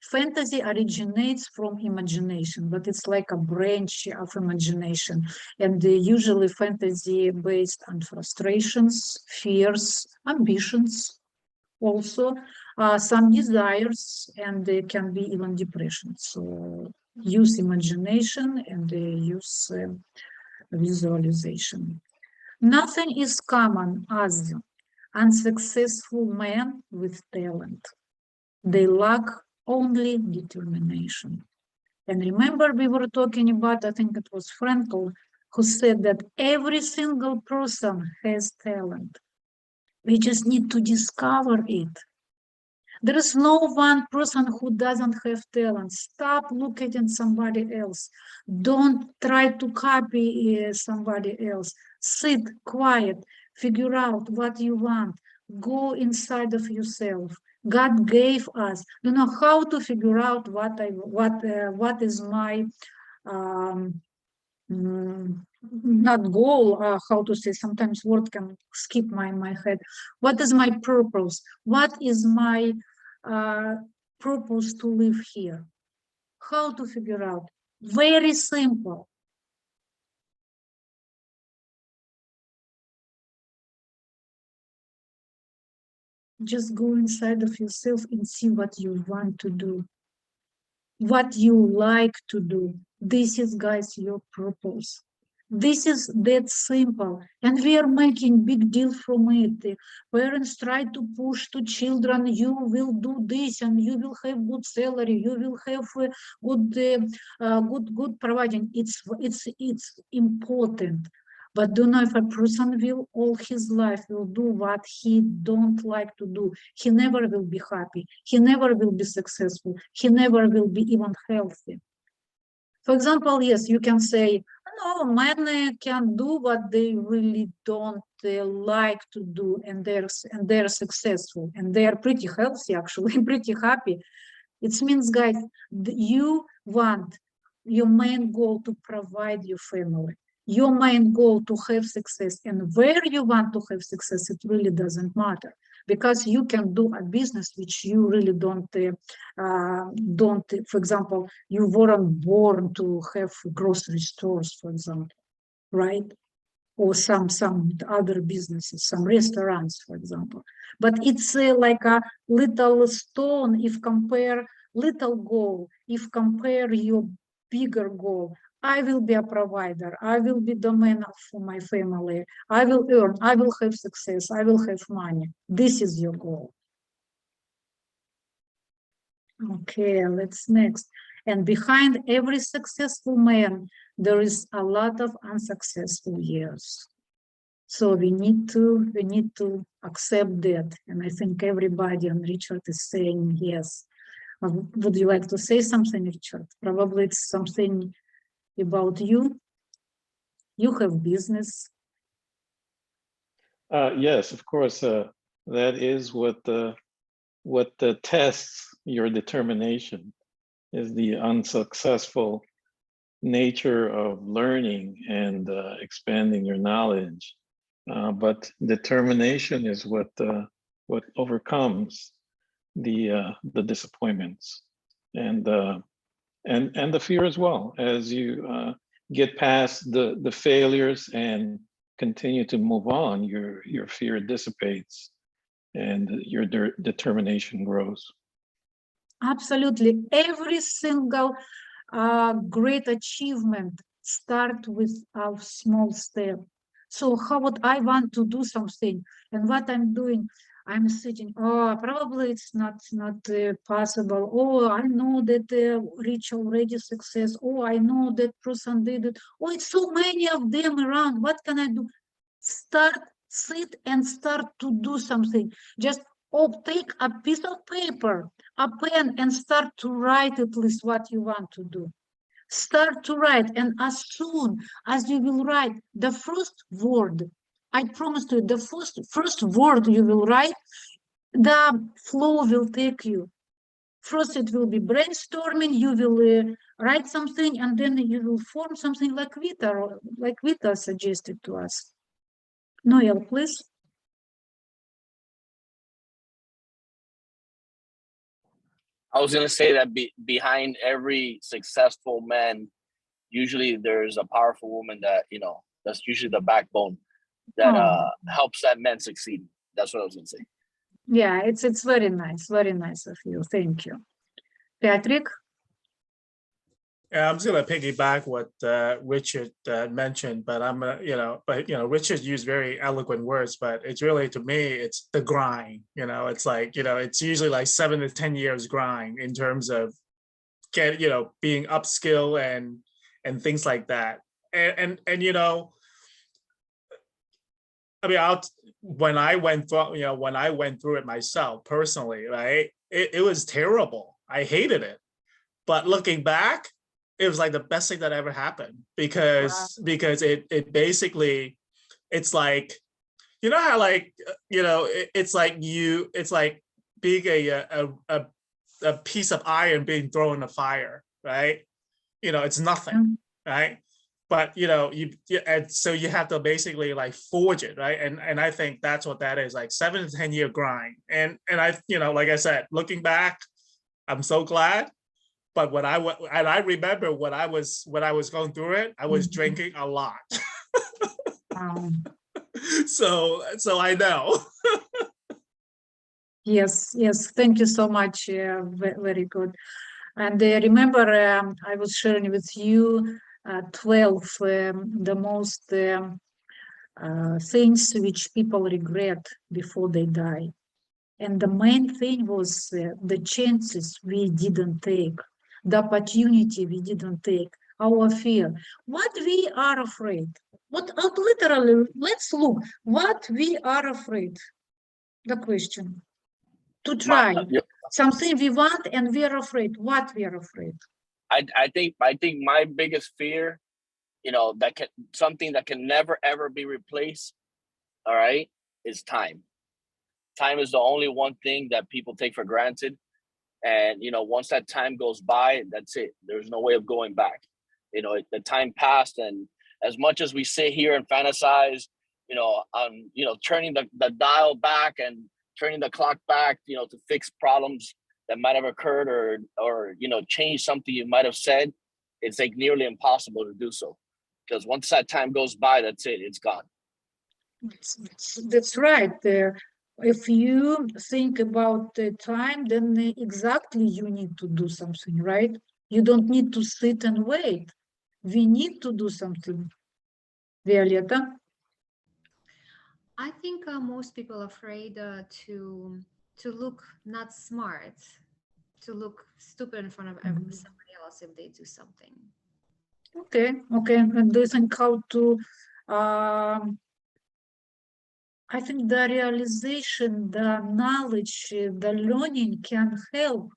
fantasy originates from imagination, but it's like a branch of imagination, and usually fantasy based on frustrations, fears, ambitions, also some desires, and they can be even depression. So use imagination and use visualization. Nothing is common as unsuccessful men with talent. They lack only determination. And remember, we were talking about, I think it was Frankl, who said that every single person has talent. We just need to discover it. There is no one person who doesn't have talent. Stop looking at somebody else. Don't try to copy somebody else. Sit quiet, figure out what you want. Go inside of yourself. God gave us, how to figure out what is my not goal, how to say, sometimes word can skip my head. What is my purpose? What is my purpose to live here? How to figure out? Very simple. Just go inside of yourself and see what you want to do, what you like to do. This is, guys, your purpose. This is that simple, and we are making big deal from it. The parents try to push to children, you will do this and you will have good salary, you will have good providing. It's important, but don't know, if a person will all his life will do what he don't like to do, he never will be happy, he never will be successful, he never will be even healthy. For example, yes, you can say, no, men can do what they really don't like to do, and they're successful, and they are pretty healthy, actually, pretty happy. It means, guys, you want your main goal to provide your family, your main goal to have success, and where you want to have success, it really doesn't matter, because you can do a business which you really don't, for example, you weren't born to have grocery stores, for example, right? Or some other businesses, some restaurants, for example. But it's like a little stone if compare little goal, if compare your bigger goal. I will be a provider, I will be the man for my family, I will earn, I will have success, I will have money. This is your goal. Okay, let's next. And behind every successful man, there is a lot of unsuccessful years. So we need to accept that. And I think everybody, and Richard is saying yes. Would you like to say something, Richard? Probably it's something about you. You have business. Yes, of course. That is what tests your determination, is the unsuccessful nature of learning and expanding your knowledge. But determination is what overcomes the disappointments and the fear as well. As you get past the failures and continue to move on, your fear dissipates and your determination grows. Absolutely. Every single great achievement start with a small step. So how would I want to do something, and what I'm doing, I'm sitting, oh, probably it's not possible. Oh, I know that reach already success. Oh, I know that person did it. Oh, it's so many of them around. What can I do? Sit and start to do something. Just take a piece of paper, a pen, and start to write at least what you want to do. Start to write, and as soon as you will write the first word, I promise you, the first word you will write, the flow will take you. First, it will be brainstorming. You will write something, and then you will form something like Vita suggested to us. Noel, please. I was gonna say that behind every successful man, usually there's a powerful woman that, that's usually the backbone that helps that man succeed. That's what I was gonna say. Yeah, it's very nice of you. Thank you. Patrick? Yeah, I'm just gonna piggyback what Richard mentioned, but I'm gonna, Richard used very eloquent words, but it's really, to me, it's the grind. It's like, it's usually like 7 to 10 years grind in terms of being upskill and things like that. And I mean, when I went through it myself personally, right? It was terrible. I hated it, but looking back, it was like the best thing that ever happened, because it basically, it's like, how like, it's like being a piece of iron being thrown in the fire, right? It's nothing, right? But and so you have to basically like forge it, right? And I think that's what that is, like 7 to 10 year grind. And I, like I said, looking back, I'm so glad. But I remember when I was going through it, I was drinking a lot. So I know. Yes. Thank you so much. Very good. And remember, I was sharing with you 12 the most things which people regret before they die. And the main thing was the chances we didn't take, the opportunity we didn't take, our fear, what we are afraid. Literally, let's look what we are afraid. The question. To try something we want and we are afraid. What we are afraid? I think my biggest fear, something that can never ever be replaced, all right, is time. Time is the only one thing that people take for granted. And once that time goes by, that's it. There's no way of going back. The time passed, and as much as we sit here and fantasize, on turning the dial back and turning the clock back, to fix problems that might have occurred, or change something you might have said, it's like nearly impossible to do so, because once that time goes by, that's it. It's gone. That's right. If you think about the time, then exactly you need to do something, right? You don't need to sit and wait. We need to do something. Violeta? I think most people are afraid to look not smart, to look stupid in front of somebody else if they do something. Okay. And do you think how to, I think the realization, the knowledge, the learning can help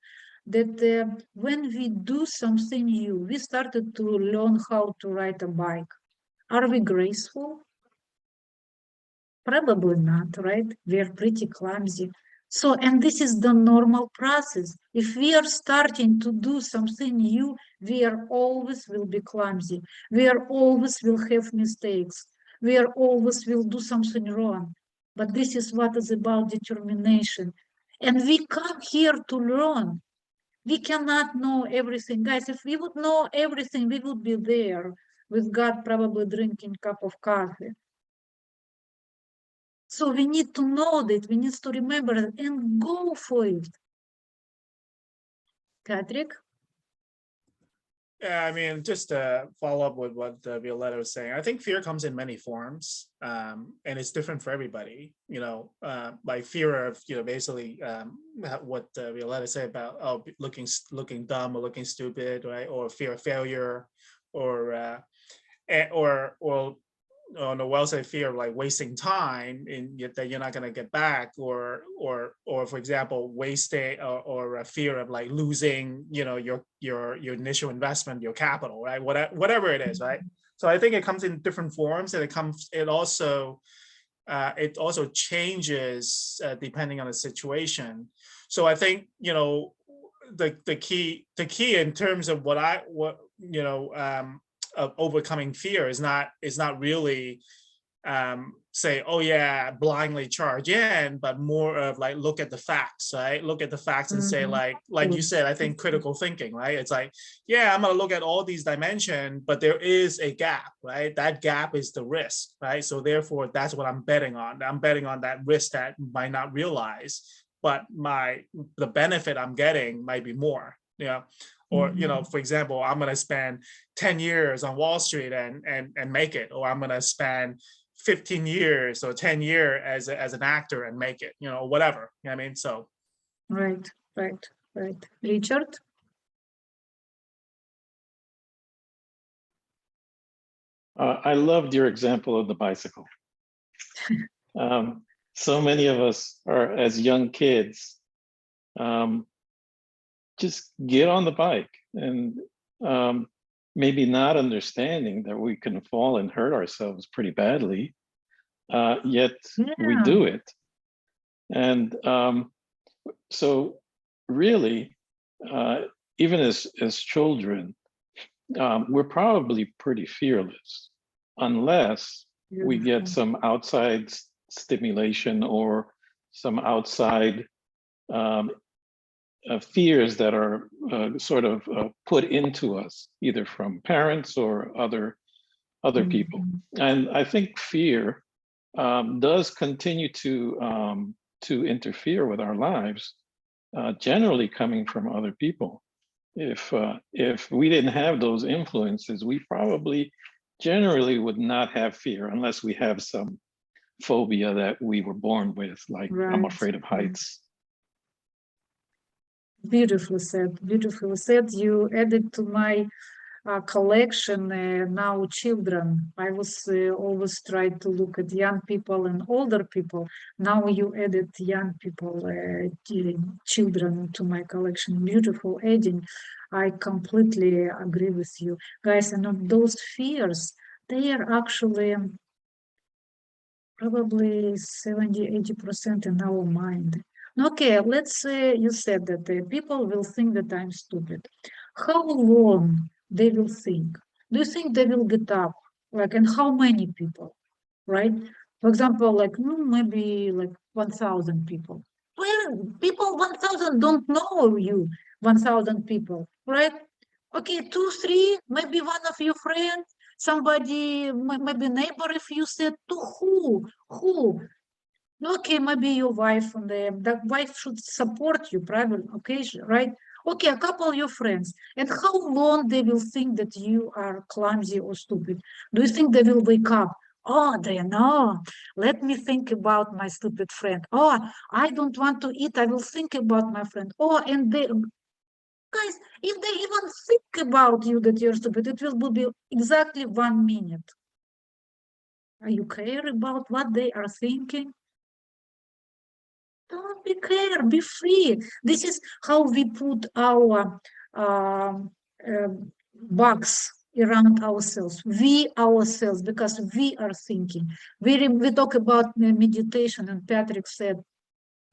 that when we do something new, we started to learn how to ride a bike. Are we graceful? Probably not, right? We are pretty clumsy. So, and this is the normal process. If we are starting to do something new, we are always will be clumsy. We are always will have mistakes. We are always will do something wrong. But this is what is about determination. And we come here to learn. We cannot know everything. Guys, if we would know everything, we would be there with God probably drinking a cup of coffee. So we need to know that, we need to remember it and go for it. Patrick? Yeah, I mean, just to follow up with what Violeta was saying, I think fear comes in many forms, and it's different for everybody. Like fear of, basically what Violeta said about looking dumb or looking stupid, right? Or fear of failure, or Noel said fear of like wasting time that you're not going to get back, or for example, wasting or a fear of like losing, your initial investment, your capital, right? Whatever it is, right? So I think it comes in different forms, and it also changes depending on the situation. So I think the key in terms of of overcoming fear is not really say, oh yeah, blindly charge in, but more of like, look at the facts, right? Look at the facts and say, like you said, I think critical thinking, right? It's like, yeah, I'm going to look at all these dimensions, but there is a gap, right? That gap is the risk, right? So therefore, that's what I'm betting on. I'm betting on that risk that might not realize, but the benefit I'm getting might be more, or, for example, I'm going to spend 10 years on Wall Street and make it, or I'm going to spend 15 years or 10 years as an actor and make it, whatever. You know what I mean? So. Right. Richard? I loved your example of the bicycle. So many of us are, as young kids, just get on the bike and maybe not understanding that we can fall and hurt ourselves pretty badly, yet we do it. And so really, even as children, we're probably pretty fearless unless we get some outside stimulation or some outside fears that are sort of put into us, either from parents or other people. And I think fear does continue to interfere with our lives, generally coming from other people. If we didn't have those influences, we probably generally would not have fear unless we have some phobia that we were born with, like I'm afraid of heights. Beautifully said. You added to my collection now children. I was always tried to look at young people and older people. Now you added young people, children to my collection. Beautiful adding. I completely agree with you. Guys, and on those fears, they are actually probably 70–80% in our mind. Okay, let's say you said that people will think that I'm stupid. How long they will think? Do you think they will get up? Like, and how many people, right? For example, like maybe like 1,000 people. Well, people 1,000 don't know you, 1,000 people, right? Okay, 2, 3, maybe one of your friends, somebody, maybe neighbor, if you said to who? Okay, maybe your wife, and the wife should support you, probably, okay, right? Okay, a couple of your friends. And how long they will think that you are clumsy or stupid? Do you think they will wake up? Oh, they know. Let me think about my stupid friend. Oh, I don't want to eat. I will think about my friend. Oh, and they, guys, if they even think about you that you're stupid, it will be exactly 1 minute. Are you care about what they are thinking? Don't be care, be free. This is how we put our box around ourselves. We ourselves, because we are thinking. We talk about meditation, and Patrick said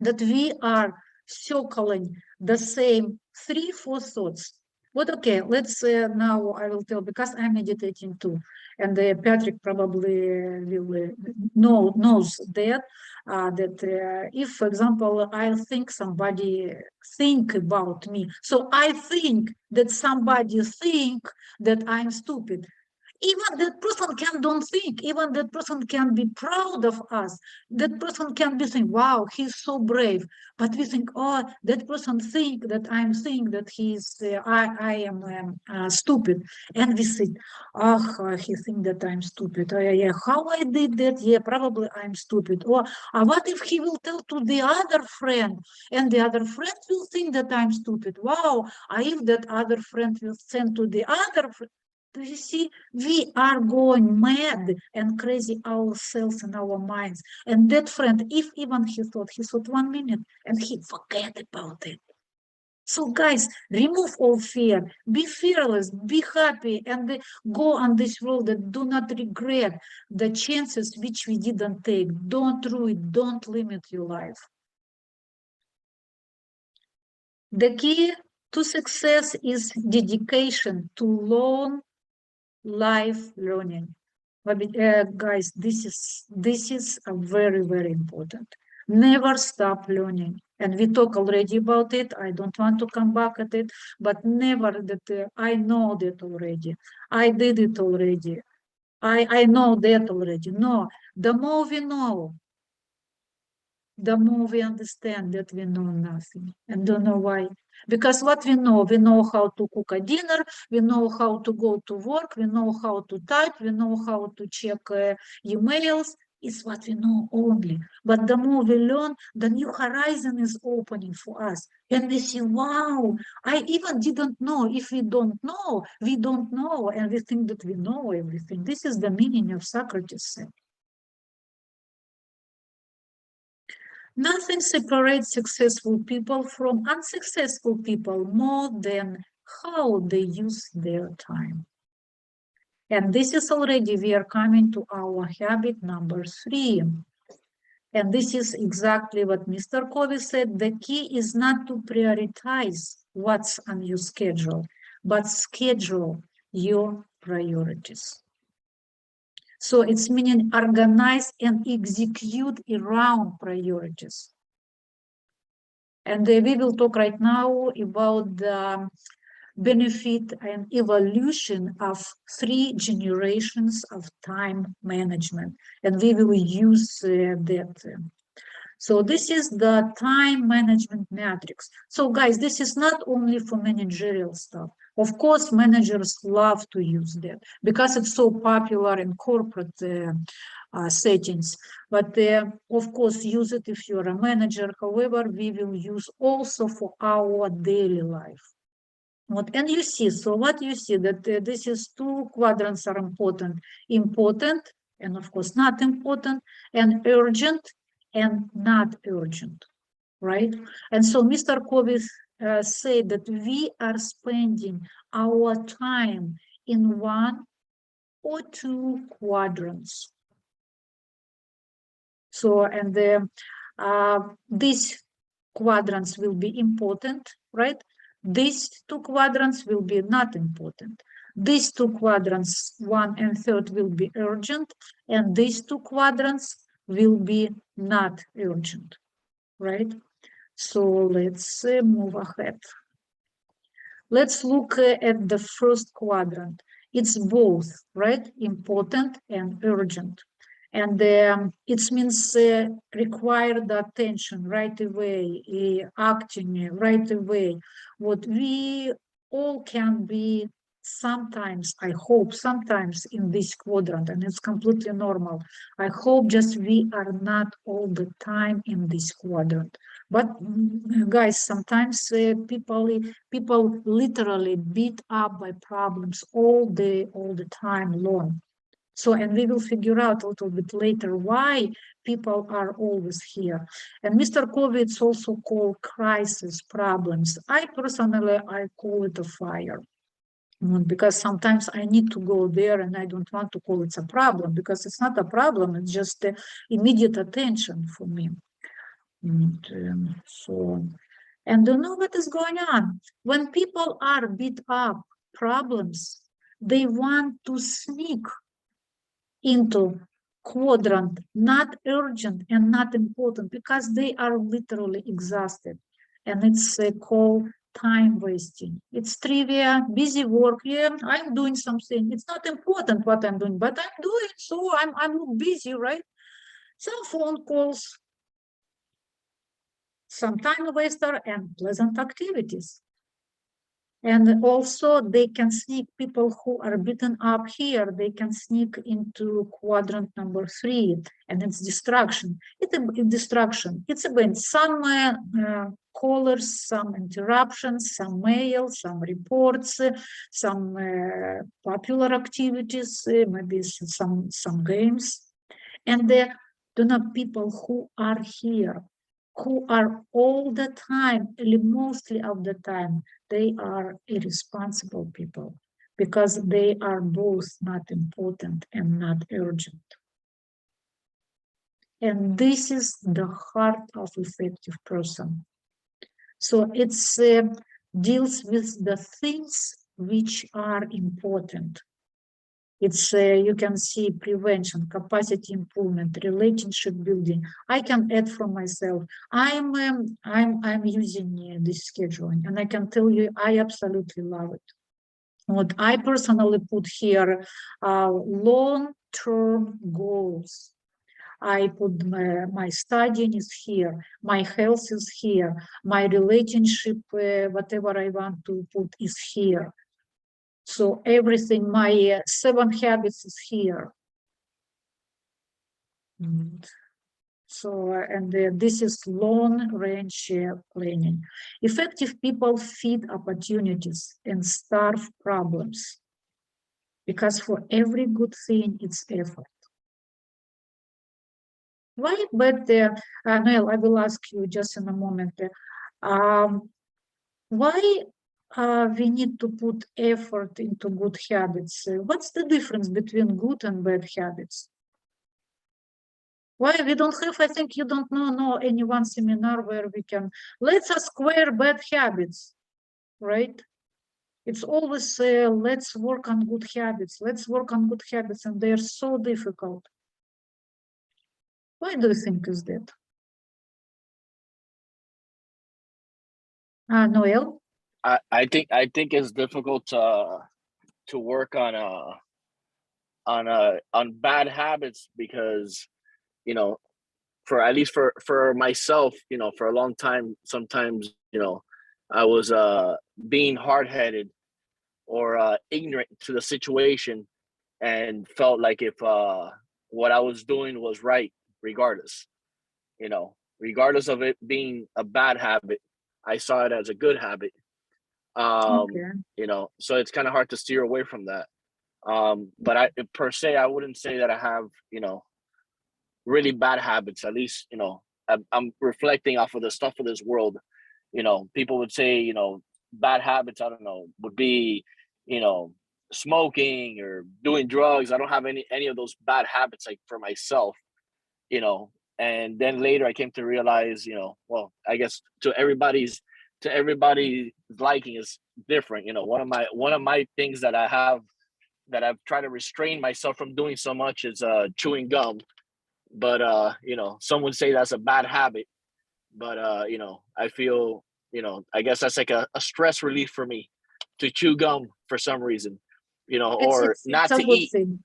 that we are circling the same 3–4 thoughts. But okay, let's now I will tell, because I'm meditating too, and Patrick probably will knows that if, for example, I think somebody think about me, so I think that somebody think that I'm stupid. Even that person don't think, even that person can be proud of us. That person can be saying, wow, he's so brave. But we think, oh, that person think that I'm saying that I am stupid. And we say, oh, he think that I'm stupid. Oh, yeah, how I did that? Yeah, probably I'm stupid. Or what if he will tell to the other friend, and the other friend will think that I'm stupid? Wow, if that other friend will send to the other friend. Do you see, we are going mad and crazy ourselves in our minds. And that friend, if even he thought 1 minute and he forget about it. So guys, remove all fear, be fearless, be happy, and go on this road that do not regret the chances which we didn't take. Don't ruin, don't limit your life. The key to success is dedication to learn life learning. But guys, this is a very important. Never stop learning. And we talk already about it. I don't want to come back at it, but never that I know that already. I did it already. I know that already. No, the more we know, the more we understand that we know nothing and don't know why. Because what we know how to cook a dinner, we know how to go to work, we know how to type, we know how to check emails. It's what we know only. But the more we learn, the new horizon is opening for us. And we see, wow, I even didn't know. If we don't know, we don't know. And we think that we know everything. This is the meaning of Socrates said. Nothing separates successful people from unsuccessful people more than how they use their time. And this is already, we are coming to our habit number 3. And this is exactly what Mr. Covey said. The key is not to prioritize what's on your schedule, but schedule your priorities. So it's meaning organize and execute around priorities. And we will talk right now about the benefit and evolution of 3 generations of time management. And we will use that. So this is the time management matrix. So guys, this is not only for managerial stuff. Of course, managers love to use that because it's so popular in corporate settings. But of course, use it if you're a manager. However, we will use also for our daily life. And you see, so what you see that this is two quadrants are important, important, and of course not important, and urgent and not urgent, right? And so Mr. Covey said that we are spending our time in one or two quadrants. So, and these quadrants will be important, right? These two quadrants will be not important. These two quadrants, 1 and 3, will be urgent, and these two quadrants will be not urgent, right? So let's move ahead. Let's look at the first quadrant. It's both, right? Important and urgent. And it means required attention right away, acting right away. What we all can be sometimes, I hope, sometimes in this quadrant, and it's completely normal. I hope just we are not all the time in this quadrant. But guys, sometimes people literally beat up by problems all the time long. So, and we will figure out a little bit later why people are always here. And Mr. Covey, it's also called crisis problems. I personally, I call it a fire. Because sometimes I need to go there and I don't want to call it a problem because it's not a problem, it's just immediate attention for me. And you know what is going on? When people are beat up problems, they want to sneak into quadrant, not urgent and not important, because they are literally exhausted. And it's called time wasting. It's trivia, busy work. Yeah, I'm doing something. It's not important what I'm doing, but I'm doing, so I'm busy, right? Some phone calls, some time waster, and pleasant activities. And also they can sneak people who are beaten up here, they can sneak into quadrant number 3, and it's distraction. It's a distraction. It's about some callers, some interruptions, some mail, some reports, some popular activities, maybe some games. And the people who are here, who are all the time, mostly of the time, they are irresponsible people because they are both not important and not urgent. And this is the heart of effective person. So it's deals with the things which are important. It's you can see prevention, capacity improvement, relationship building. I can add from myself. I'm using this scheduling, and I can tell you I absolutely love it. What I personally put here are long-term goals. I put my studying is here, my health is here, my relationship, whatever I want to put is here. So everything, my 7 habits is here. So, and this is long-range planning. Effective people feed opportunities and starve problems. Because for every good thing, it's effort. Why? But, Noel, I will ask you just in a moment. Why we need to put effort into good habits? What's the difference between good and bad habits? Why we don't have, I think you don't know any one seminar where we can, let's square bad habits, right? It's always, let's work on good habits. Let's work on good habits, and they're so difficult. Why do you think is that? Noel? I think it's difficult to work on bad habits because, you know, for at least for myself, you know, for a long time, sometimes, you know, I was being hard-headed or ignorant to the situation and felt like if what I was doing was right regardless, you know, regardless of it being a bad habit, I saw it as a good habit. Okay. You know, so it's kind of hard to steer away from that. But I per se, I wouldn't say that I have, you know, really bad habits. At least, you know, I'm reflecting off of the stuff of this world. You know, people would say, you know, bad habits, I don't know, would be, you know, smoking or doing drugs. I don't have any of those bad habits like for myself, you know. And then later I came to realize, you know, well, I guess to everybody's liking is different. You know, one of my things that I have that I've tried to restrain myself from doing so much is chewing gum. But you know, some would say that's a bad habit. But you know, I feel, you know, I guess that's like a stress relief for me to chew gum for some reason, you know, or It's not a to good eat, thing.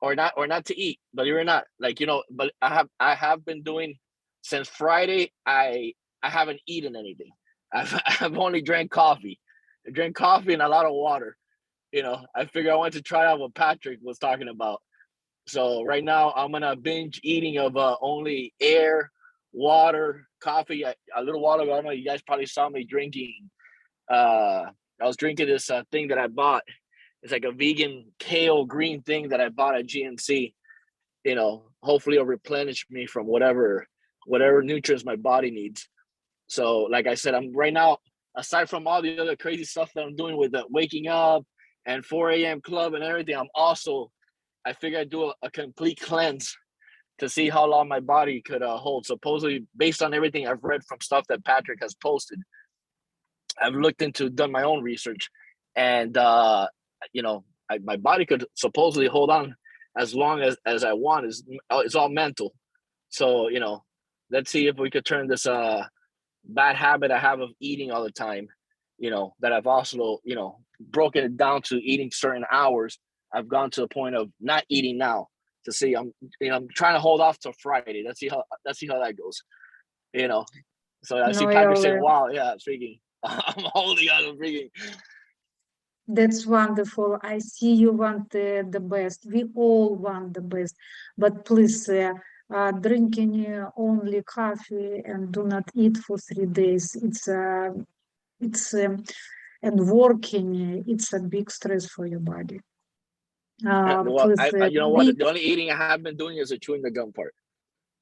or not to eat, but you're not like, you know, but I have been doing since Friday. I haven't eaten anything. I've only drank coffee. I drank coffee and a lot of water. You know, I figure I wanted to try out what Patrick was talking about. So right now I'm gonna binge eating of only air, water, coffee. A little while ago, I don't know, you guys probably saw me drinking. I was drinking this thing that I bought. It's like a vegan kale green thing that I bought at GNC. You know, hopefully it'll replenish me from whatever nutrients my body needs. So, like I said, I'm right now, aside from all the other crazy stuff that I'm doing with the waking up and 4 a.m. club and everything, I figure I'd do a complete cleanse to see how long my body could hold. Supposedly, based on everything I've read from stuff that Patrick has posted, I've done my own research, and you know, my body could supposedly hold on as long as I want. It's all mental. So, you know, let's see if we could turn this bad habit I have of eating all the time, you know, that I've also, you know, broken it down to eating certain hours. I've gone to the point of not eating now to see. I'm trying to hold off till Friday. Let's see how that goes. You know, so I see No, Patrick saying, you're, "Wow, yeah, freaking, I'm holding on, I'm freaking." that's wonderful. I see you want the best. We all want the best. But please, drinking only coffee and do not eat for 3 days. It's and working. It's a big stress for your body. Well, Please you know what? eat The only eating I have been doing is the chewing the gum part.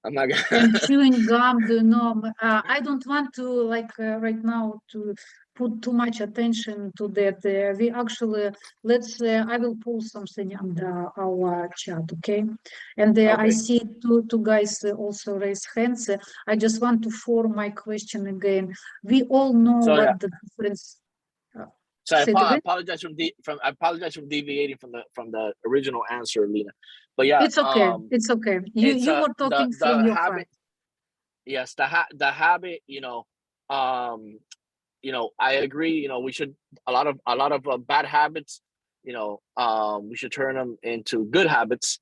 I'm not and gonna. chewing gum. Do you know? I don't want to right now to put too much attention to that. We actually I will post something under our chat, okay? And I Okay. see two guys also raise hands. I just want to form my question again. We all know So yeah. what the difference. So Say it I again. apologize from deviating from the original answer, Lena. But yeah, It's okay. It's okay. it's You were talking from the your habit. heart. Yes, the habit. You know, I agree. You know, we should a lot of bad habits. You know, we should turn them into good habits.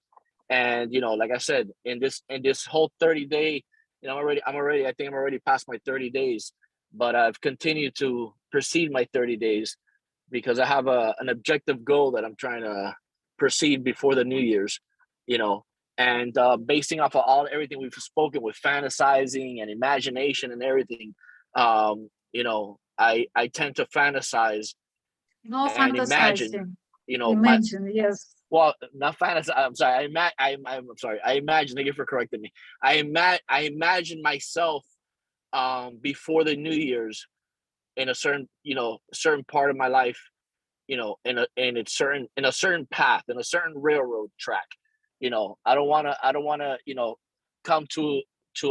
And you know, like I said, in this whole 30-day, you know, I think I'm already past my 30 days, but I've continued to proceed my 30 days because I have an objective goal that I'm trying to proceed before the New Year's. You know, and basing off of everything we've spoken with fantasizing and imagination and everything, you know, I tend to fantasize No and imagine, fantasizing. you know, Imagine, yes. well, not fantasy. I'm sorry. I'm sorry. I imagine. Thank you for correcting me. I imagine myself before the New Year's in a certain, you know, certain part of my life, you know, in a certain path, in a certain railroad track. You know, I don't wanna, you know, come to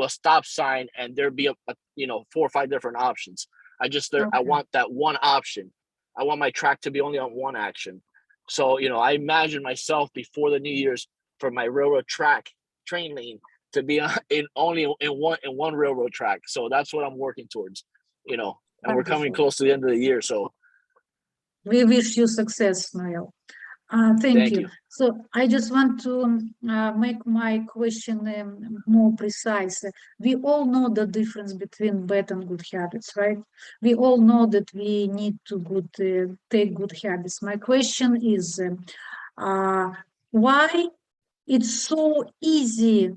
a stop sign and there be you know, 4 or 5 different options. I Okay. want that one option. I want my track to be only on one action. So, you know, I imagine myself before the New Year's for my railroad train lane to be only in one railroad track. So that's what I'm working towards, you know, and we're coming Wonderful. close to the end of the year. So We wish you success, Noel. Thank thank you. you. So I just want to make my question more precise. We all know the difference between bad and good habits, right? We all know that we need to take good habits. My question is, why it's so easy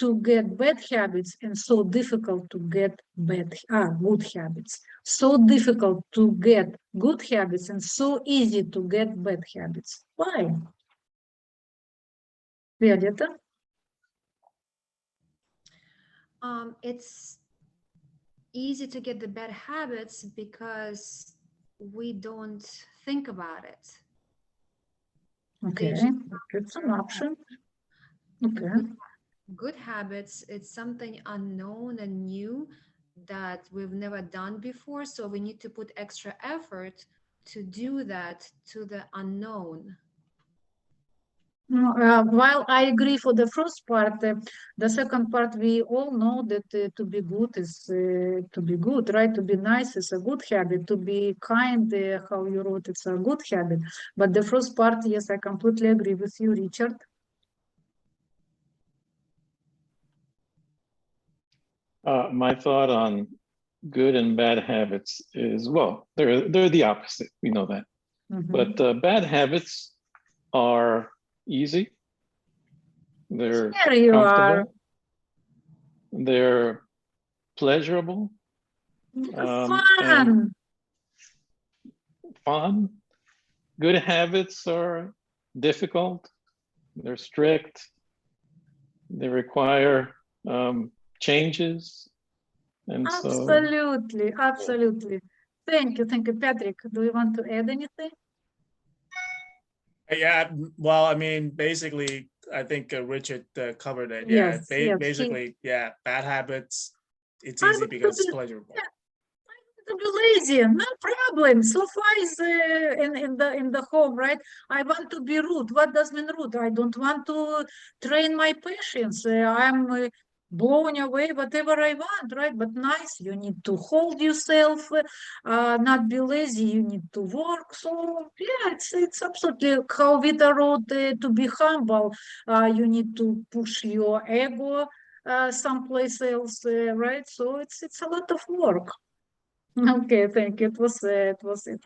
to get bad habits and so difficult to get good habits. So difficult to get good habits and so easy to get bad habits. Why? Violeta? It's easy to get the bad habits because we don't think about it. Okay, just it's an option. Okay. Good habits, it's something unknown and new that we've never done before. So we need to put extra effort to do that to the unknown. No, while I agree for the first part, the second part, we all know that to be good is to be good, right? To be nice is a good habit. To be kind, how you wrote, it's a good habit. But the first part, yes, I completely agree with you, Richard. My thought on good and bad habits is, well, they're the opposite. We know that. Mhm. But bad habits are easy. They're There you are. comfortable. They're pleasurable, and Fun. fun. Good habits are difficult. They're strict. They require changes. And so, Absolutely, absolutely. Thank you, Patrick. Do you want to add anything? Yeah, well, I mean, basically, I think Richard covered it. Yeah, Yes, yes. basically, yeah, bad habits. It's I easy want because to it's be- pleasurable. To be lazy, no problem. So far is in the home, right? I want to be rude. What does mean rude? I don't want to train my patience. I'm blowing away whatever I want, right? But nice, you need to hold yourself, not be lazy. You need to work. So yeah, it's absolutely how Vita wrote to be humble. You need to push your ego someplace else, right? So it's a lot of work. Okay, thank you. It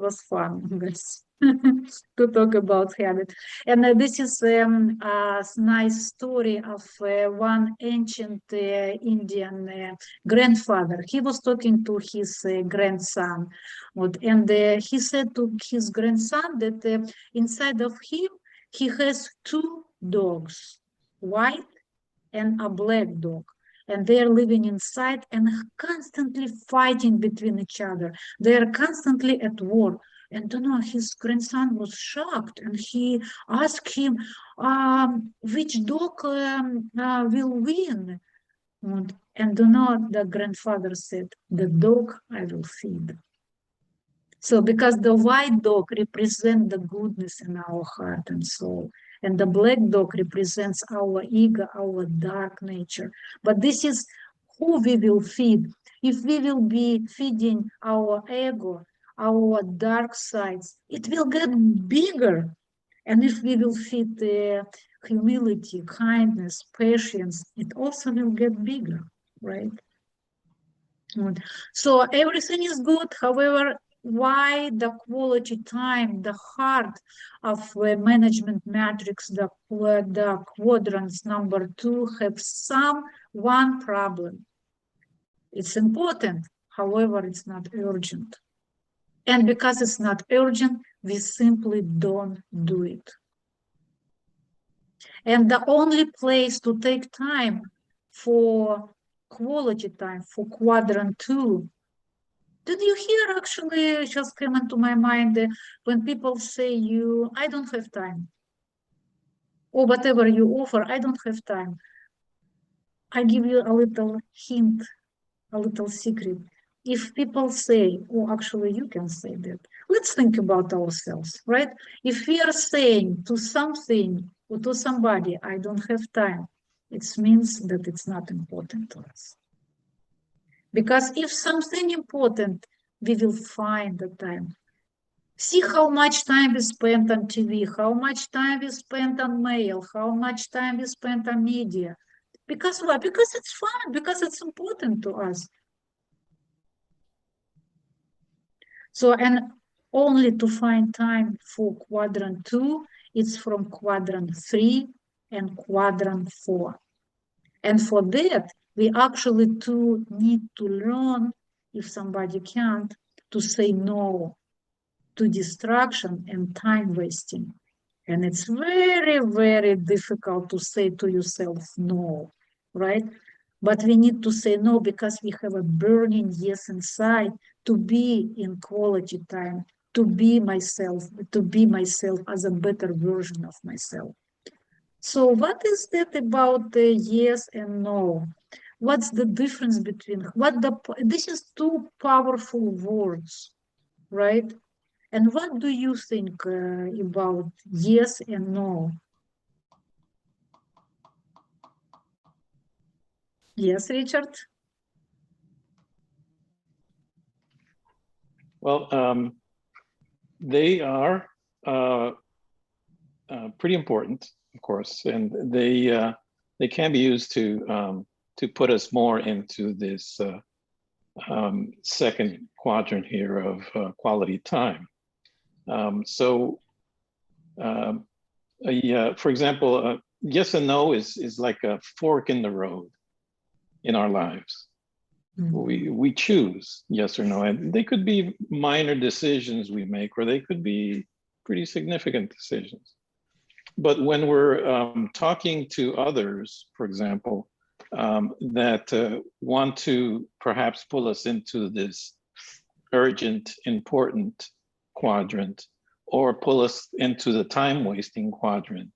was fun, guys, to talk about habit. And this is a nice story of one ancient Indian grandfather. He was talking to his grandson, and he said to his grandson that inside of him he has two dogs, white and a black dog, and they're living inside and constantly fighting between each other. They're constantly at war. And you know, his grandson was shocked, and he asked him, which dog will win? And you know, the grandfather said, the dog I will feed. So because the white dog represents the goodness in our heart and soul, and the black dog represents our ego, our dark nature. But this is who we will feed. If we will be feeding our ego, our dark sides, it will get bigger. And if we will feed humility, kindness, patience, it also will get bigger, right? So everything is good. However, why the quality time, the heart of management matrix, the quadrants number 2 have one problem. It's important, however, it's not urgent. And because it's not urgent, we simply don't do it. And the only place to take time for quality time, for quadrant 2, did you hear, actually, just came into my mind, when people say I don't have time, or whatever you offer, I don't have time. I give you a little hint, a little secret. If people say, oh, actually, you can say that. Let's think about ourselves, right? If we are saying to something or to somebody, I don't have time, it means that it's not important to us. Because if something important, we will find the time. See how much time we spent on TV, how much time we spent on mail, how much time we spent on media. Because what? Because it's fun, because it's important to us. So, and only to find time for quadrant 2, it's from quadrant 3 and quadrant 4. And for that, we actually need to learn, if somebody can't, to say no to distraction and time wasting. And it's very, very difficult to say to yourself no, right? But we need to say no because we have a burning yes inside to be in quality time, to be myself as a better version of myself. So what is that about the yes and no? What's the difference between this is two powerful words, right? And what do you think about yes and no? Yes, Richard? Well, they are pretty important, of course, and they can be used to put us more into this second quadrant here of quality time. For example, yes and no is like a fork in the road in our lives. We choose yes or no, and they could be minor decisions we make, or they could be pretty significant decisions. But when we're talking to others, for example, that want to perhaps pull us into this urgent, important quadrant, or pull us into the time-wasting quadrant,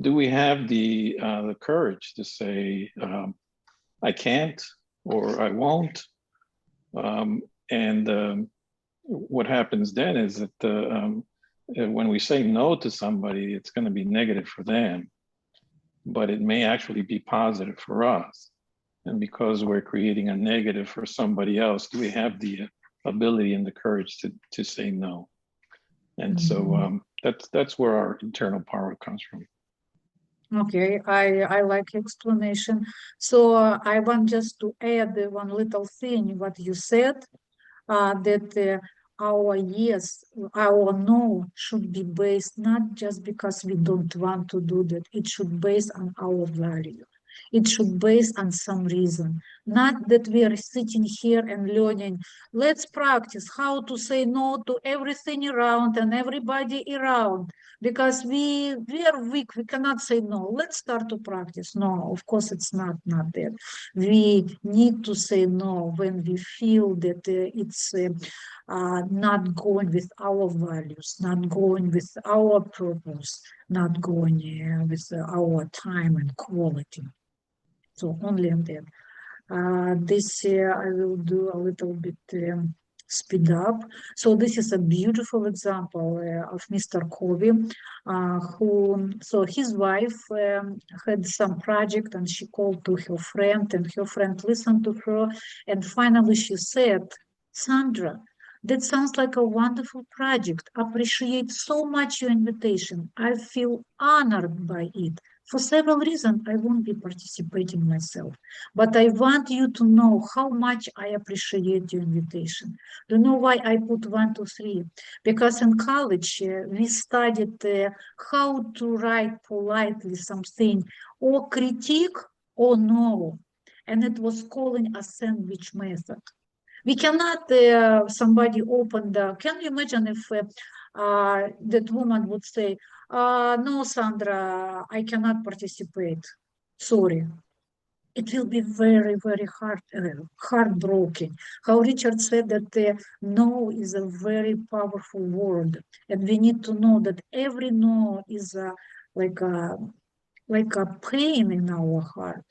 do we have the courage to say, I can't, or I won't? What happens then is that when we say no to somebody, it's going to be negative for them, but it may actually be positive for us. And because we're creating a negative for somebody else, do we have the ability and the courage to say no? And so that's where our internal power comes from. Okay, I like explanation. So I want just to add one little thing, what you said, that our yes, our no should be based not just because we don't want to do that, it should be based on our value. It should be based on some reason, not that we are sitting here and learning. Let's practice how to say no to everything around and everybody around because we are weak. We cannot say no. Let's start to practice. No, of course, it's not that. We need to say no when we feel that it's not going with our values, not going with our purpose, not going with our time and quality. So only on that. This I will do a little bit speed up. So this is a beautiful example of Mr. Covey, so his wife had some project and she called to her friend and her friend listened to her. And finally she said, Sandra, that sounds like a wonderful project. Appreciate so much your invitation. I feel honored by it. For several reasons, I won't be participating myself, but I want you to know how much I appreciate your invitation. Do you know why I put 1, 2, 3? Because in college, we studied how to write politely something or critique or no. And it was calling a sandwich method. We cannot, somebody open can you imagine if that woman would say, no, Sandra, I cannot participate. Sorry. It will be very, very heartbroken. How Richard said that no is a very powerful word. And we need to know that every no is like a pain in our heart.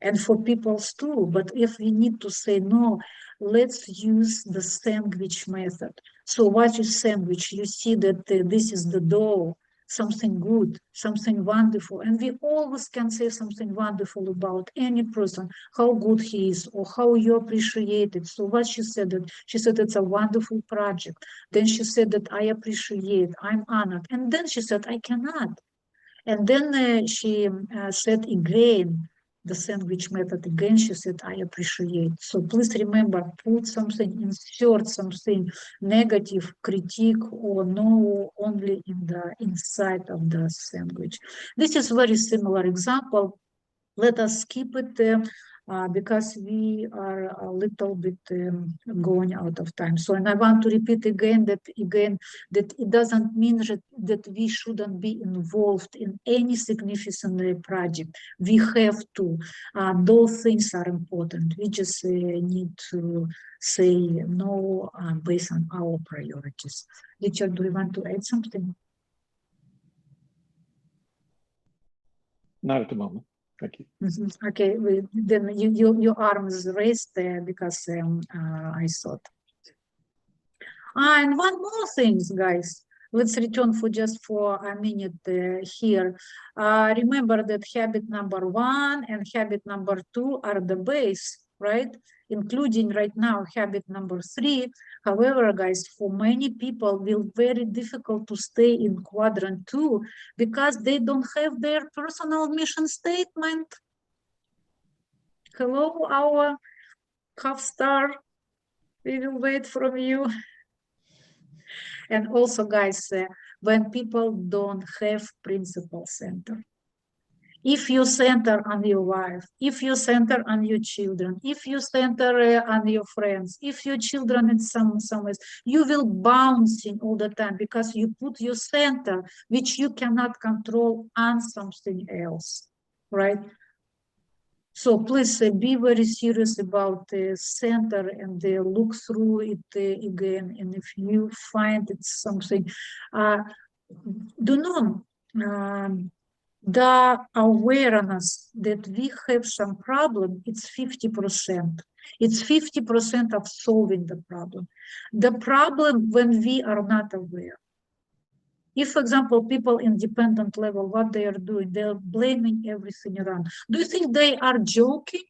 And for people's too. But if we need to say no, let's use the sandwich method. So what is sandwich? You see that this is the dough, something good, something wonderful. And we always can say something wonderful about any person, how good he is or how you appreciate it. So what she said, it's a wonderful project. Then she said that I appreciate, I'm honored. And then she said, I cannot. And then she said again, the sandwich method again. She said, I appreciate. So please remember, put something, insert something negative, critique, or no, only in the inside of the sandwich. This is very similar example. Let us skip it because we are a little bit going out of time. So, and I want to repeat again that it doesn't mean that we shouldn't be involved in any significant project. We have to. Those things are important. We just need to say no based on our priorities. Richard, do you want to add something? Not at the moment. Thank you. Mhm. Okay, then your arm is raised there because I thought. And one more thing, guys. Let's return for just for a minute here. Remember that habit number 1 and habit number 2 are the base, right? Including right now habit number 3. However, guys, for many people, will very difficult to stay in quadrant 2 because they don't have their personal mission statement. Hello, our half star. We will wait from you. And also, guys, when people don't have principal center. If you center on your wife, if you center on your children, if you center on your friends, if your children in some ways, you will bouncing all the time because you put your center, which you cannot control, on something else, right? So please be very serious about the center and look through it again. And if you find it's something, do know the awareness that we have some problem, it's 50%. It's 50% of solving the problem. The problem when we are not aware. If, for example, people in dependent level, what they are doing, they're blaming everything around. Do you think they are joking?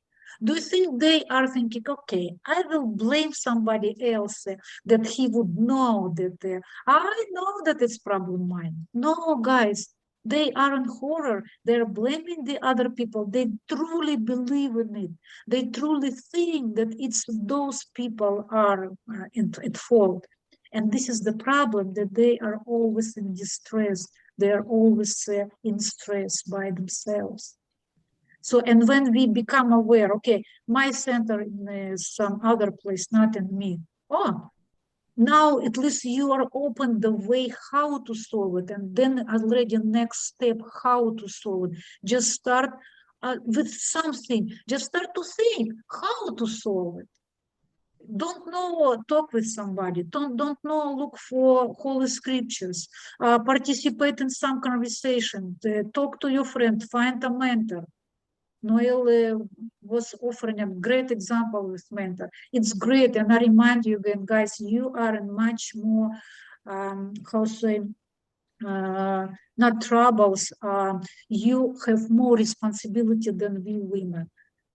Do you think they are thinking, okay, I will blame somebody else that he would know that I know that it's problem mine? No, guys, they are in horror. They're blaming the other people. They truly believe in it. They truly think that it's those people are at fault. And this is the problem, that they are always in distress. They are always in stress by themselves. So, and when we become aware, okay, my center in some other place, not in me. Oh, now at least you are open the way how to solve it. And then already next step, how to solve it. Just start with something. Just start to think how to solve it. Don't know, talk with somebody. Don't know, look for holy scriptures. Participate in some conversation. Talk to your friend. Find a mentor. Noel was offering a great example with mentor. It's great, and I remind you again, guys, you are in much more, how say, not troubles. You have more responsibility than we women,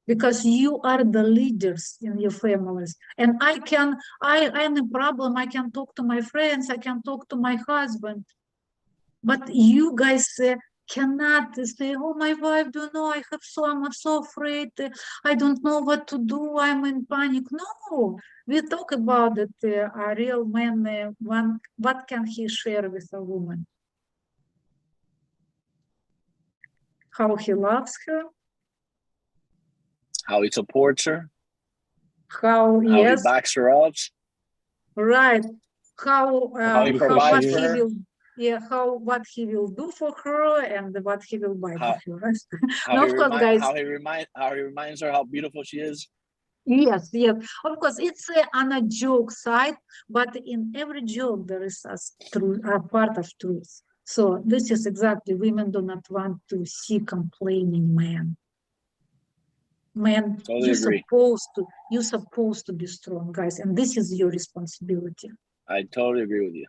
because you are the leaders in your families. And I am a problem. I can talk to my friends. I can talk to my husband. But you guys cannot say, oh, my wife, do you know, I'm so afraid. I don't know what to do. I'm in panic. No, we talk about it. A real man, what can he share with a woman? How he loves her. How he supports her. How yes. He backs her up. Right. How he provides for her. What he will do for her and what he will buy for her. Right? How he reminds her how beautiful she is. Yes. Of course, it's on a joke side, but in every joke there is a part of truth. So this is exactly, women do not want to see complaining men. Man, totally you're supposed to be strong, guys, and this is your responsibility. I totally agree with you.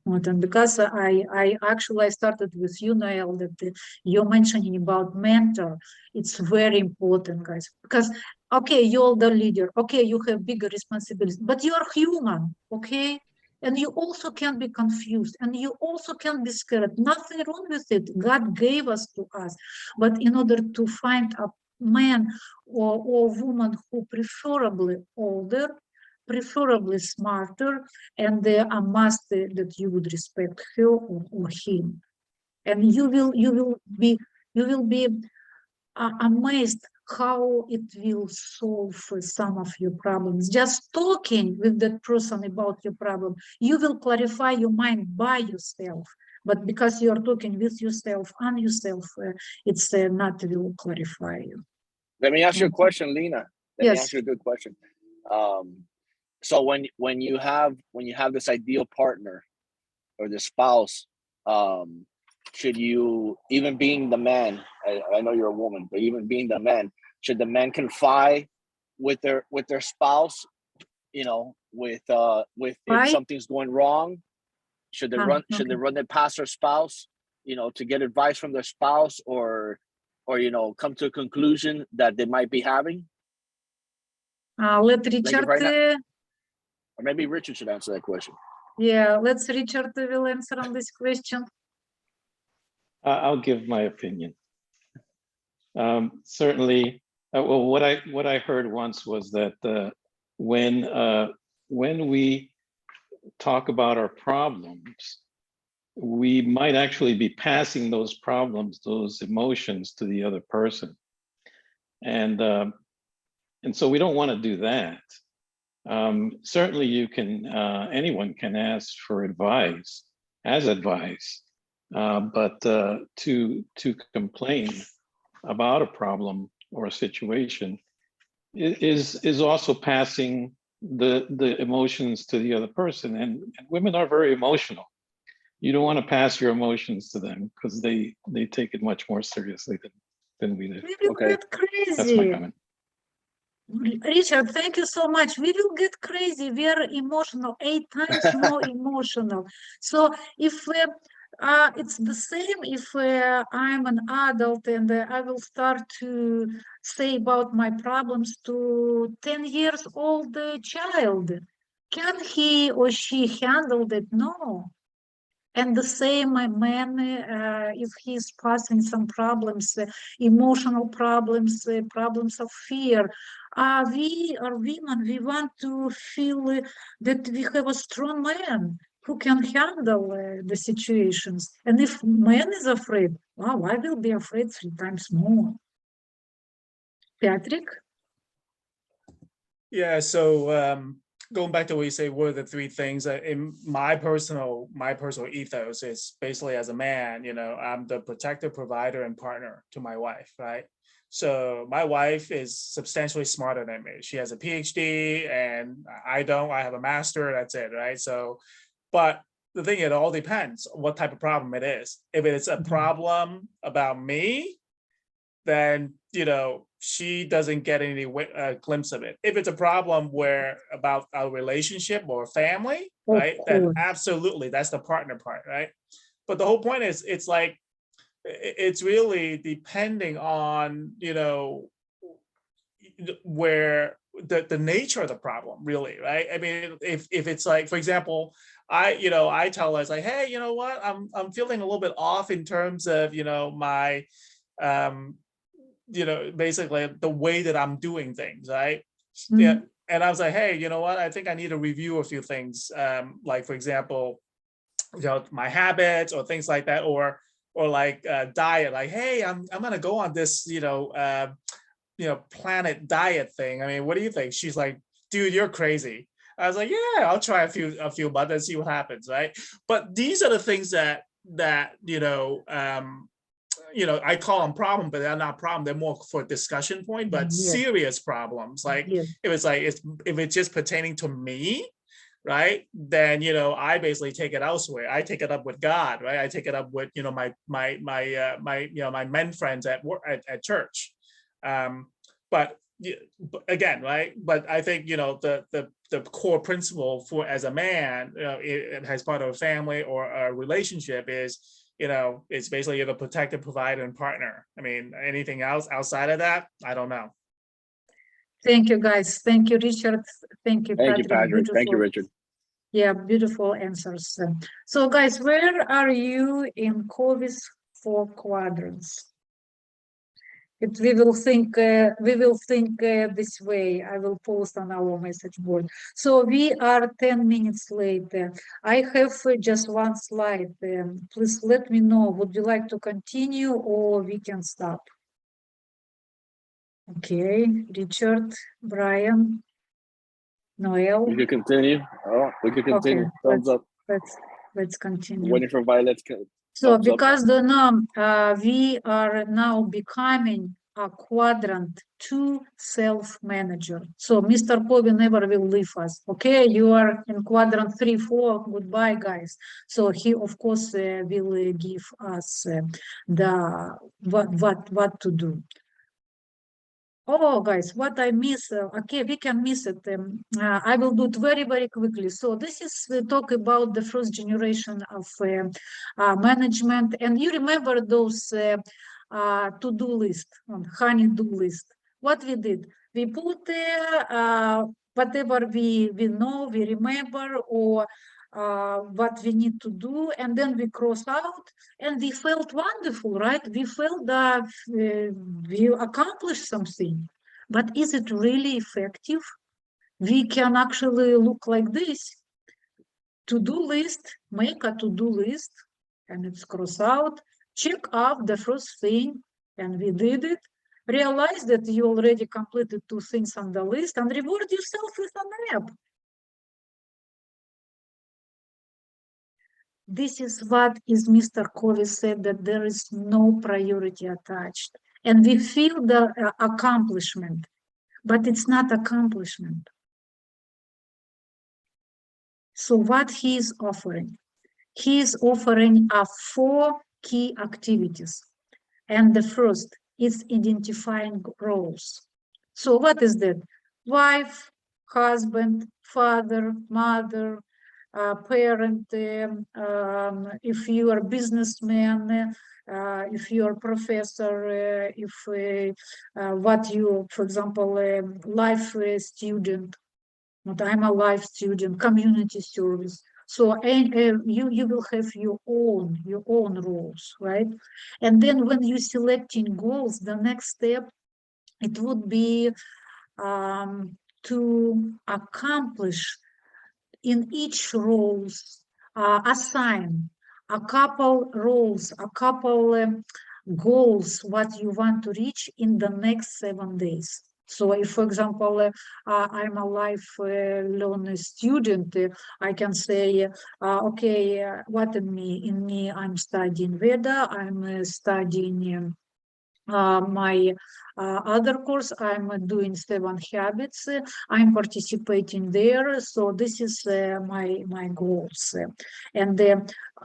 And because I actually started with you, Noel, that you're mentioning about mentor. It's very important, guys, because okay, you're the leader, okay, you have bigger responsibilities, but you are human, okay? And you also can be confused, and you also can be scared. Nothing wrong with it. God gave us to us, but in order to find a man or woman who preferably older, preferably smarter, and there are must that you would respect her or him. And you will be amazed how it will solve some of your problems. Just talking with that person about your problem, you will clarify your mind by yourself. But because you are talking with yourself, on yourself, it's not will clarify you. Let me ask you a Mhm. question, Lena. Let me Yes. ask you a good question. So when you have this ideal partner or the spouse, should you, even being the man, I know you're a woman, but even being the man, should the man confide with their spouse, you know, with if Why? something's going wrong? Should they run Okay. it past their spouse, you know, to get advice from their spouse, or you know, come to a conclusion that they might be having? Let Like if Richard, right now, or maybe Richard should answer that question. yeah, let's Richard will answer on this question. I'll give my opinion. Certainly, well, what I heard once was that when we talk about our problems, we might actually be passing those problems, those emotions, to the other person, and so we don't want to do that. Certainly, you can anyone can ask for advice, as advice, but to complain about a problem or a situation is also passing the emotions to the other person, and women are very emotional. You don't want to pass your emotions to them because they take it much more seriously than we do. We will Okay. get That's my crazy. comment. Richard, thank you so much. We will get crazy. We are emotional, 8 times more emotional. So if it's the same if I'm an adult and I will start to say about my problems to 10 years old child. Can he or she handle that? No. And the same man, if he's passing some problems, emotional problems, problems of fear, we are women, we want to feel that we have a strong man who can handle the situations. And if man is afraid, wow, I will be afraid 3 times more. Patrick? Yeah, so going back to what you say, what are the 3 things in my personal ethos is basically, as a man, you know, I'm the protector, provider, and partner to my wife, right? So my wife is substantially smarter than me. She has a PhD and I don't. I have a master. That's it, right? So, but the thing, it all depends what type of problem it is. If it's a problem about me, then, you know, she doesn't get any glimpse of it. If it's a problem where about our relationship or family, Of right, then course. absolutely, that's the partner part, right? But the whole point is, it's like, it's really depending on, you know, where the nature of the problem, really, right? I mean, if it's like, for example, I tell us like, hey, you know what, I'm feeling a little bit off in terms of, you know, my you know, basically the way that I'm doing things, right? Yeah. And I was like, hey, you know what? I think I need to review a few things. Like, for example, you know, my habits or things like that, or like diet. Like, hey, I'm gonna go on this, you know, Planet diet thing. I mean, what do you think? She's like, dude, you're crazy. I was like, yeah, I'll try a few months and see what happens, right? But these are the things that you know, I call them problem, but they're not problem. They're more for discussion point, but Yes. serious problems. Like, Yes. if it's just pertaining to me, right, then, you know, I basically take it elsewhere. I take it up with God, right? I take it up with, you know, my you know, my men friends at work, at church. But again, right? But I think, you know, the core principle for, as a man, you know, it has part of a family or a relationship is, you know, it's basically you're the protector, provider, and partner. I mean, anything else outside of that, I don't know. Thank you, guys. Thank you, Richard. Thank you, Thank you, Patrick. Patrick. Thank you, Beautiful. Richard. Yeah, beautiful answers. So, guys, where are you in Covey's 4 quadrants? we will think this way. I will post on our message board. So we are 10 minutes late. I have just one slide. Please let me know. Would you like to continue or we can stop? Okay, Richard, Brian, Noel. We could continue. Oh, we could continue. Okay, Thumbs up. let's continue. Waiting for Violet's So thumbs up. because we are now becoming a quadrant 2 self-manager. So Mr. Kobe never will leave us. Okay, you are in quadrant 3, 4. Goodbye, guys. So he, of course, will give us the what to do. Oh, guys, what I miss, okay, we can miss it. I will do it very, very quickly. So this is talk about the first generation of management. And you remember those to-do list, honey-do list. What we did, we put whatever we know, we remember, or what we need to do, and then we cross out, and we felt wonderful, right? We felt that we accomplished something. But is it really effective? We can actually look like this. To-do list, make a to-do list, and it's cross out, check off the first thing, and we did it. Realize that you already completed 2 things on the list, and reward yourself with an app. This is what is Mr. Covey said, that there is no priority attached. And we feel the accomplishment, but it's not accomplishment. So what he is offering? He is offering 4 key activities. And the first is identifying roles. So what is that? Wife, husband, father, mother, parent, if you are a businessman, if you are a professor, what you, for example, life student, but I'm a life student, community service. So you will have your own roles, right? And then when you're selecting goals, the next step, it would be to accomplish in each roles, assign a couple roles, a couple goals, what you want to reach in the next 7 days. So if, for example, I'm a life learner student, I can say, okay, what in me? In me, I'm studying Veda, I'm studying my other course, I'm doing 7 habits, I'm participating there, so this is my goals. And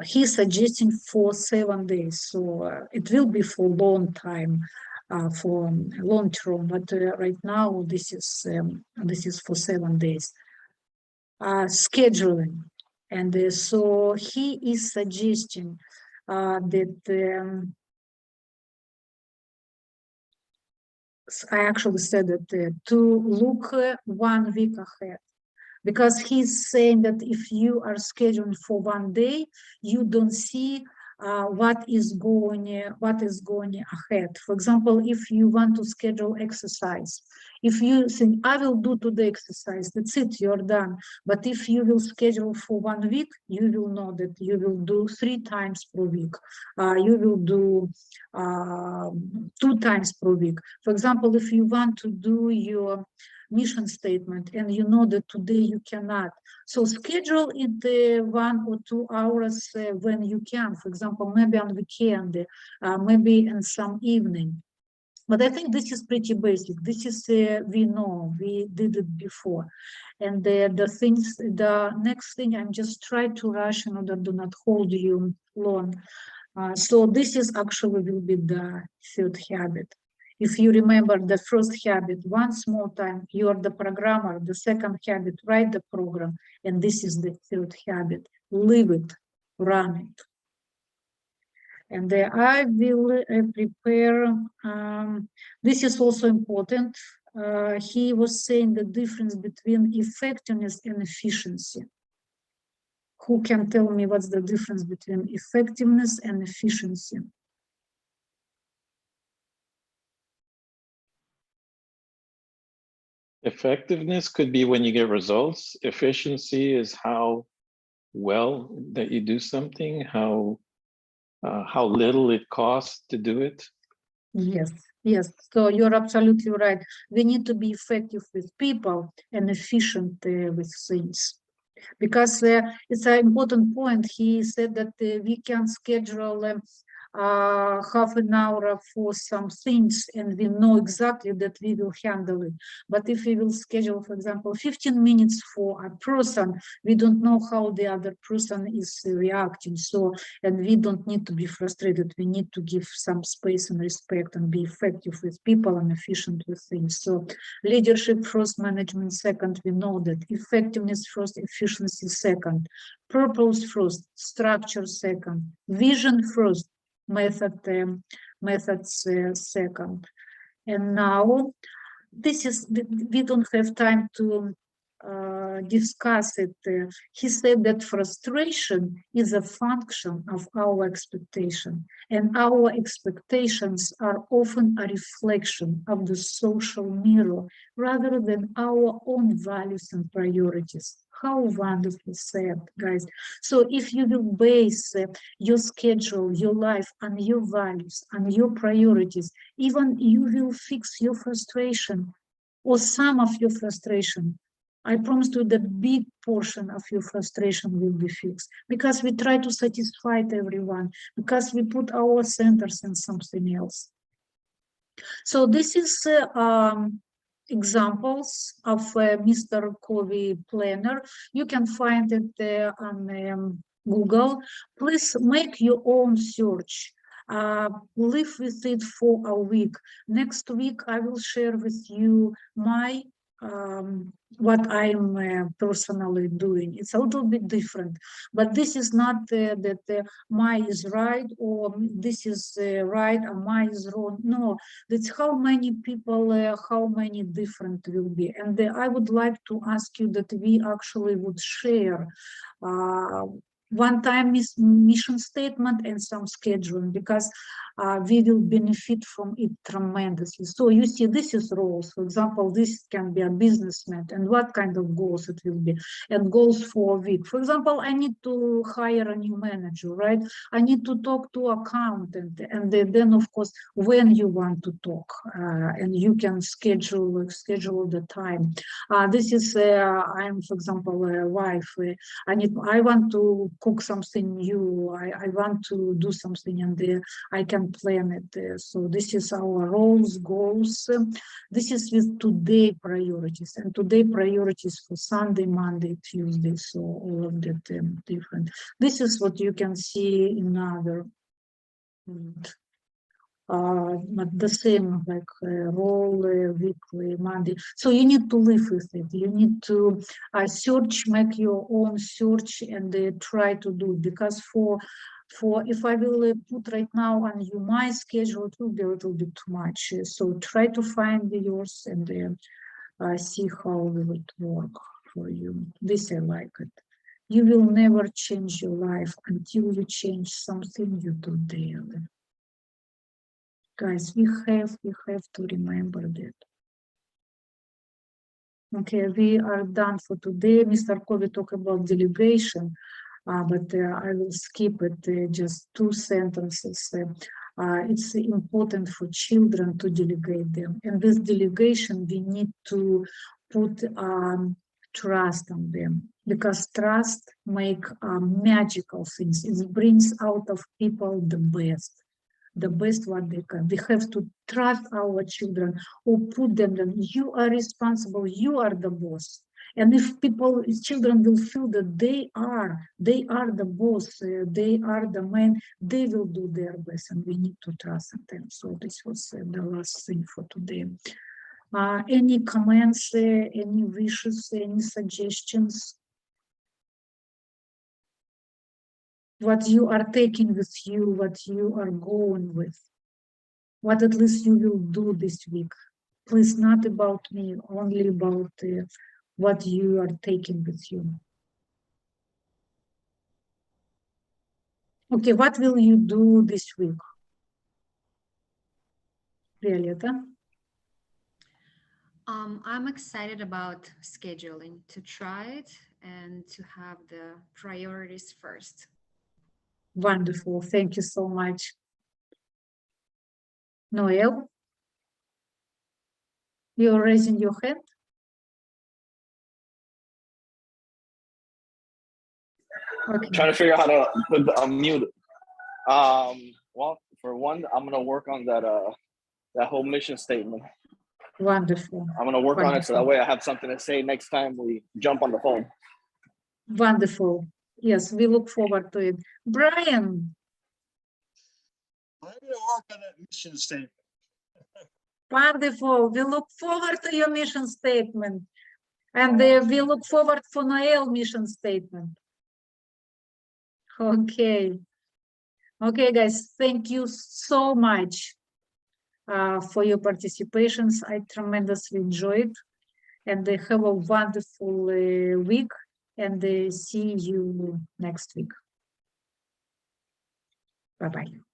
he's suggesting for 7 days, so it will be for long time, for long term, but right now this is for 7 days. Scheduling, and so he is suggesting that I actually said that to look 1 week ahead, because he's saying that if you are scheduling for 1 day, you don't see what is going ahead. For example, if you want to schedule exercise, if you think I will do today exercise, that's it, you're done. But if you will schedule for 1 week, you will know that you will do 3 times per week. You will do 2 times per week. For example, if you want to do your mission statement and you know that today you cannot, so schedule it 1 or 2 hours when you can, for example, maybe on weekend, maybe in some evening. But I think this is pretty basic. This is we know, we did it before. And the next thing, I'm just trying to rush in order to not hold you long. So this is actually will be the 3rd habit. If you remember the first habit, once more time, you are the programmer. The 2nd habit, write the program. And this is the 3rd habit, live it, run it. And I will prepare, this is also important. He was saying the difference between effectiveness and efficiency. Who can tell me what's the difference between effectiveness and efficiency? Effectiveness could be when you get results. Efficiency is how well that you do something, how little it costs to do it. Yes, yes. So you're absolutely right. We need to be effective with people and efficient with things. Because it's an important point. He said that we can schedule half an hour for some things and we know exactly that we will handle it. But if we will schedule, for example, 15 minutes for a person, we don't know how the other person is reacting. So, and we don't need to be frustrated. We need to give some space and respect and be effective with people and efficient with things. So leadership first, management second. We know that effectiveness first, efficiency second, purpose first, structure second, vision first, methods second. And now this is, we don't have time to discuss it. He said that frustration is a function of our expectation, and our expectations are often a reflection of the social mirror rather than our own values and priorities. How wonderfully said, guys. So if you will base your schedule, your life on your values, on your priorities, even you will fix your frustration or some of your frustration. I promise you that big portion of your frustration will be fixed because we try to satisfy everyone, because we put our centers in something else. So this is examples of Mr. Covey planner. You can find it on Google. Please make your own search. Live with it for a week. Next week, I will share with you my what I'm personally doing. It's a little bit different, but this is not that my is right or this is right and my is wrong. No, that's how many people, how many different will be. And I would like to ask you that we actually would share one-time mission statement and some scheduling, because we will benefit from it tremendously. So you see, this is roles. For example, this can be a businessman and what kind of goals it will be, and goals for a week. For example, I need to hire a new manager, right? I need to talk to accountant, and then of course, when you want to talk, and you can schedule the time. This is I'm, for example, a wife. I want to cook something new. I want to do something, and I can plan it. So this is our roles, goals. This is with today priorities, and today priorities for Sunday, Monday, Tuesday. So all of that different. This is what you can see in other. But the same, like role, weekly, Monday. So you need to live with it. You need to search, make your own search, and try to do it. Because for if I will put right now on you my schedule, it will be a little bit too much. So try to find yours and see how will it work for you. This I like it. You will never change your life until you change something you do daily. Guys, we have to remember that. Okay, we are done for today. Mr. Covey talked about delegation, but I will skip it, just 2 sentences. It's important for children to delegate them. And with delegation, we need to put trust on them, because trust makes magical things. It brings out of people the best what they can. We have to trust our children or put them, you are responsible, you are the boss. And if children will feel that they are the boss, they are the man, they will do their best, and we need to trust them. So this was the last thing for today. Any comments, any wishes, any suggestions? What you are taking with you, what you are going with, what at least you will do this week. Please, not about me, only about what you are taking with you. Okay, what will you do this week? Violeta? I'm excited about scheduling, to try it and to have the priorities first. Wonderful. Thank you so much. Noel, you're raising your hand. Okay. Trying to figure out how to unmute. Well, for one, I'm gonna work on that whole mission statement. Wonderful. I'm gonna work on it so that Wonderful. way I have something to say next time we jump on the phone. Wonderful. Yes, we look forward to it. Brian, I'm gonna work on that mission statement. wonderful. We look forward to your mission statement. And we look forward for Noel mission statement. Okay. Okay, guys, thank you so much for your participations. I tremendously enjoyed, and have a wonderful week, and see you next week. Bye-bye.